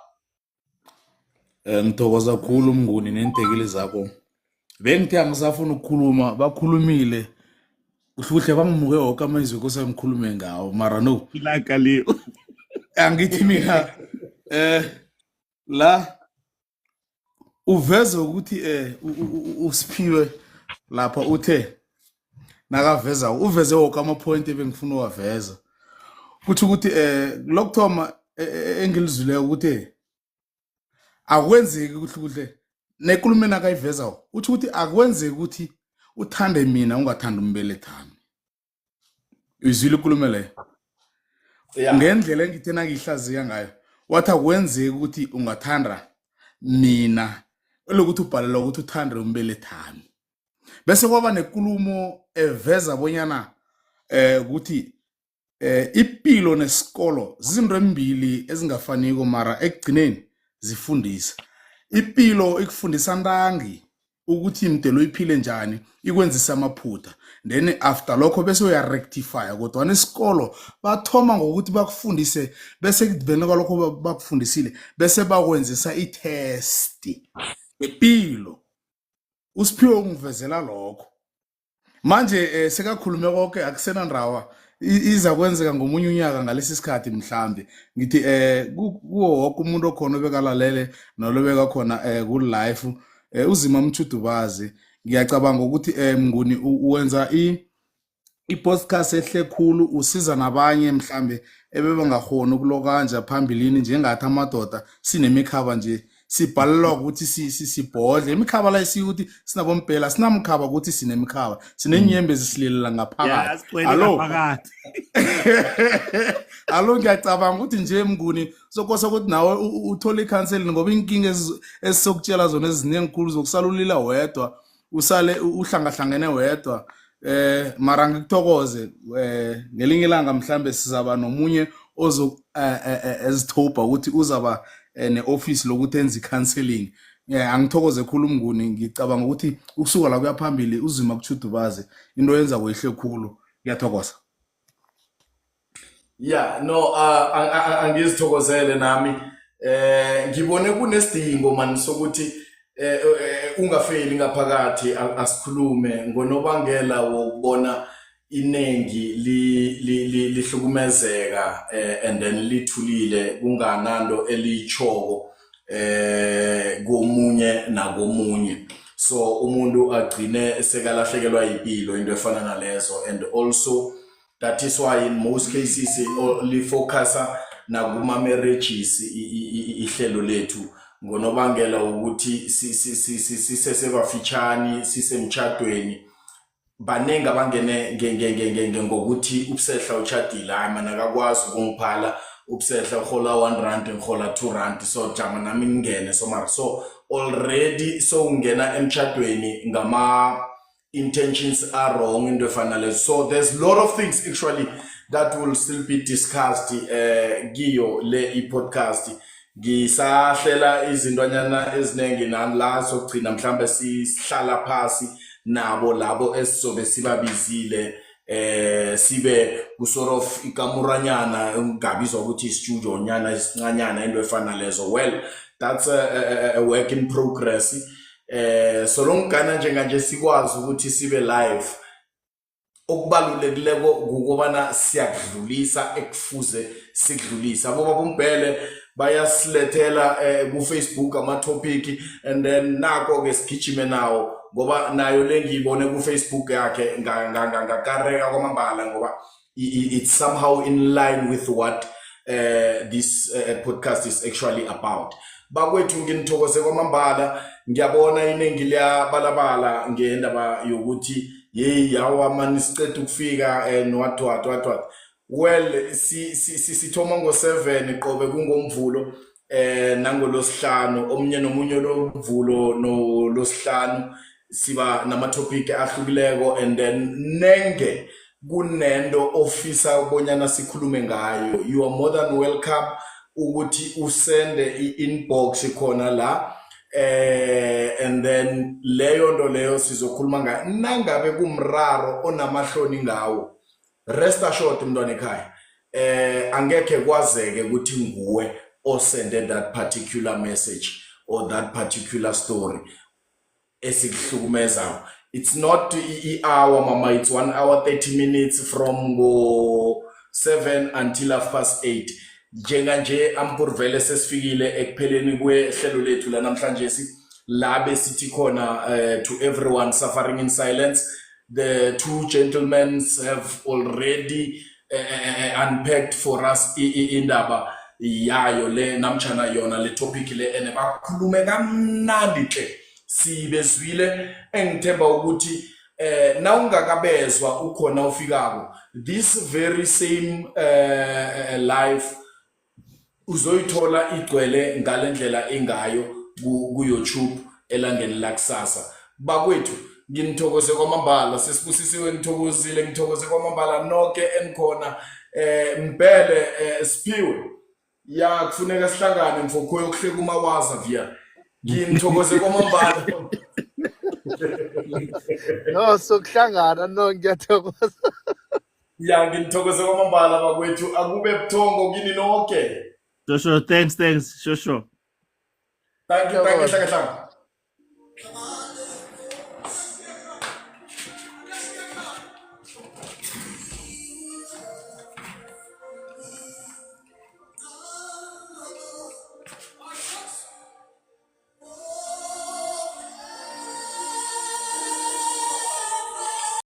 Ngithokoza kakhulu Mnguni nentekeli zakho. Bengithi angisafuna ukukhuluma, bakhulumile. Uhle bangimuke wonke amazwi kosemkhulume ngawo, mara no. Ilaka leo. Angithi mina la uveze ukuthi uSiphiwe lapha uthe nakaveza uveze wonke ama point ebengifuna uwaveza. Kuthi ukuthi lokthoma engilizwile ukuthi akwenzeki kuhle nekulumeni akayiveza uthi ukuthi akwenzeki ukuthi uthande mina ungathanda umbelethami. Izwile ikulumo leyo. Ngendlela engithena ngihlaziya ngayo wathi akwenzeki ukuthi ungathanda mina elokuthi ubhalela ukuthi uthande umbelethami. Bese kwaba nekulumo eveza bonyana ukuthi ipilo nesikolo izinto embili ezingafaniko mara ekugcineni zifundisa. Ipilo ikufundisa ntangi ukuthi imdelo iphile njani, ikwenzisa amaphutha. Then after lokho bese uyarectify kodwa nesikolo bathoma ngokuthi bakufundise bese kudibene kwalokho bakufundisile bese bakwenzisa itest. Ipilo uSiphiwe ungivezela lokho. Manje sekakhulume konke akusena ndawa iza kwenzeka ngomunye unyaka ngalesi sikhathi mhlambe ngithi kuwo wonke umuntu okhona obekalalele nolobeka khona ku live uzima Mthudubazi ngiyacabanga ukuthi Mnguni uwenza i-podcast ehle khulu usiza nabanye mhlambe ebebangahona ukulokanja phambilini njengathi amadoda sinemikhaba nje sibhalelwa ukuthi sibhodle imikhaba la isikuthi sinabompela sinamkhaba ukuthi sinemikhaba sinenyembe zisilelela ngaphakathi. Allo ngiyacabanga ukuthi nje Mnguni sokosa ukuthi nawe uthola icounseling ngoba inkinga esizokutshela zona ezinenkulu zokusalulila wedwa usale uhlangahlangene wedwa. Mara ngikuthokoze ngelinye ilanga mhlambe sizaba nomunye ozo ezithoba ukuthi uzaba ne-office lokuthi enze i-counseling. Angithokoze khulu Mnguni, ngicabanga ukuthi ukusuka la kuya phambili uzima kuchudubaze into yenza kwehle khulu. Ngiyathokoza. Yeah, no, angizithokozele nami. Ngibone kunesidingo man sokuthi ungafeli ngaphakathi asikhulume ngonobangela wokubona inengi lihlukumezeka and then lithulile kunganando elichoko komunye nakomunye. So umuntu agcine sekalahlekelwa impilo into efana nalezo, and also that is why in most cases lifocusa nakuma marriages ihlelo lethu ngonobangela ukuthi sisesebafitshani sisemtchadweni. Banengi abangene ngokuthi ubusehla uchadile, hayi mana akakwazi ukungiphala ubusehla uhola 1 rand ngihola 2 rand, so jama nami ngingene. So already so ungena emtchadweni ngama intentions are wrong into efana lezo. So there's a lot of things actually that will still be discussed kiyo le i-podcast. Ngisahlela izintwanyana ezinengi nala sokugcina mhlambe sihlala phasi nabo labo esizobe sibabizile sibe ku sort of ikamuranyana ngabizwa ukuthi studio nyana isincanyana into efana lezo. Well, that's a work in progress. So long kana njenganje sikwazi ukuthi sibe live, okubalulekileko ukubana siyakudlulisa ekufuze sikudlulisa. Abo Mbele bayasilethela ku Facebook ama topic, and then nako ke sigijime nawo ngoba nayo lengiyibone ku Facebook yakhe ngakareka kwamambala ngoba it's somehow in line with what this podcast is actually about. Bakwethu nginithokoze kwamambala, ngiyabona inengi liyabalabala ngendaba yokuthi yawa mani siceda ukufika and what. Well, sithoma ngo7 qobe kungomvulo nangolosihlanu, omnye nomunye loMvulo noLosihlanu siba nama topic ahlukileko, and then nenge kunento ofisa ubonyana sikhulume ngayo, you are more than welcome ukuthi usende i-inbox khona la, and then leyo nto leyo sizokhuluma ngayo. Nangabe kumraro onamahloni ngawo, rest assured mntwana ekhaya angekhe kwazeke ukuthi nguwe osende that particular message or that particular story esikuhlukumezayo. It's not hour mama, it's 1 hour 30 minutes from 7 until 8:30. Njenganje ampurvele sesifikile ekupheleni kwehlelo lethu la namhlanje labe sithi khona to everyone suffering in silence. The two gentlemen have already unpacked for us indaba yayo le namtshana yona le topic le ene bakhulume kamnandi hle sibezwile. Engithemba ukuthi na ungakabezwa ukhona ufikako this very same life uzoyithola igcwele ngalendlela engayo ku YouTube elangeni lakusasa. Bakwethu nginithokoze kwamambala, sesibusisiwe ngithokozile, ngithokoze kwamambala nonke enikhona. Mbele Siphiwe ya kufuneka sihlangane mfoko yokuhleka umawaza via. Nginithokoze kwamambala. No, sokuhlangana no, ngiyathokoza. Ya nginithokoze kwamambala bakwethu, akube buthongo kini nonke. Sure. Thanks. Sure. Thank you, hlanga.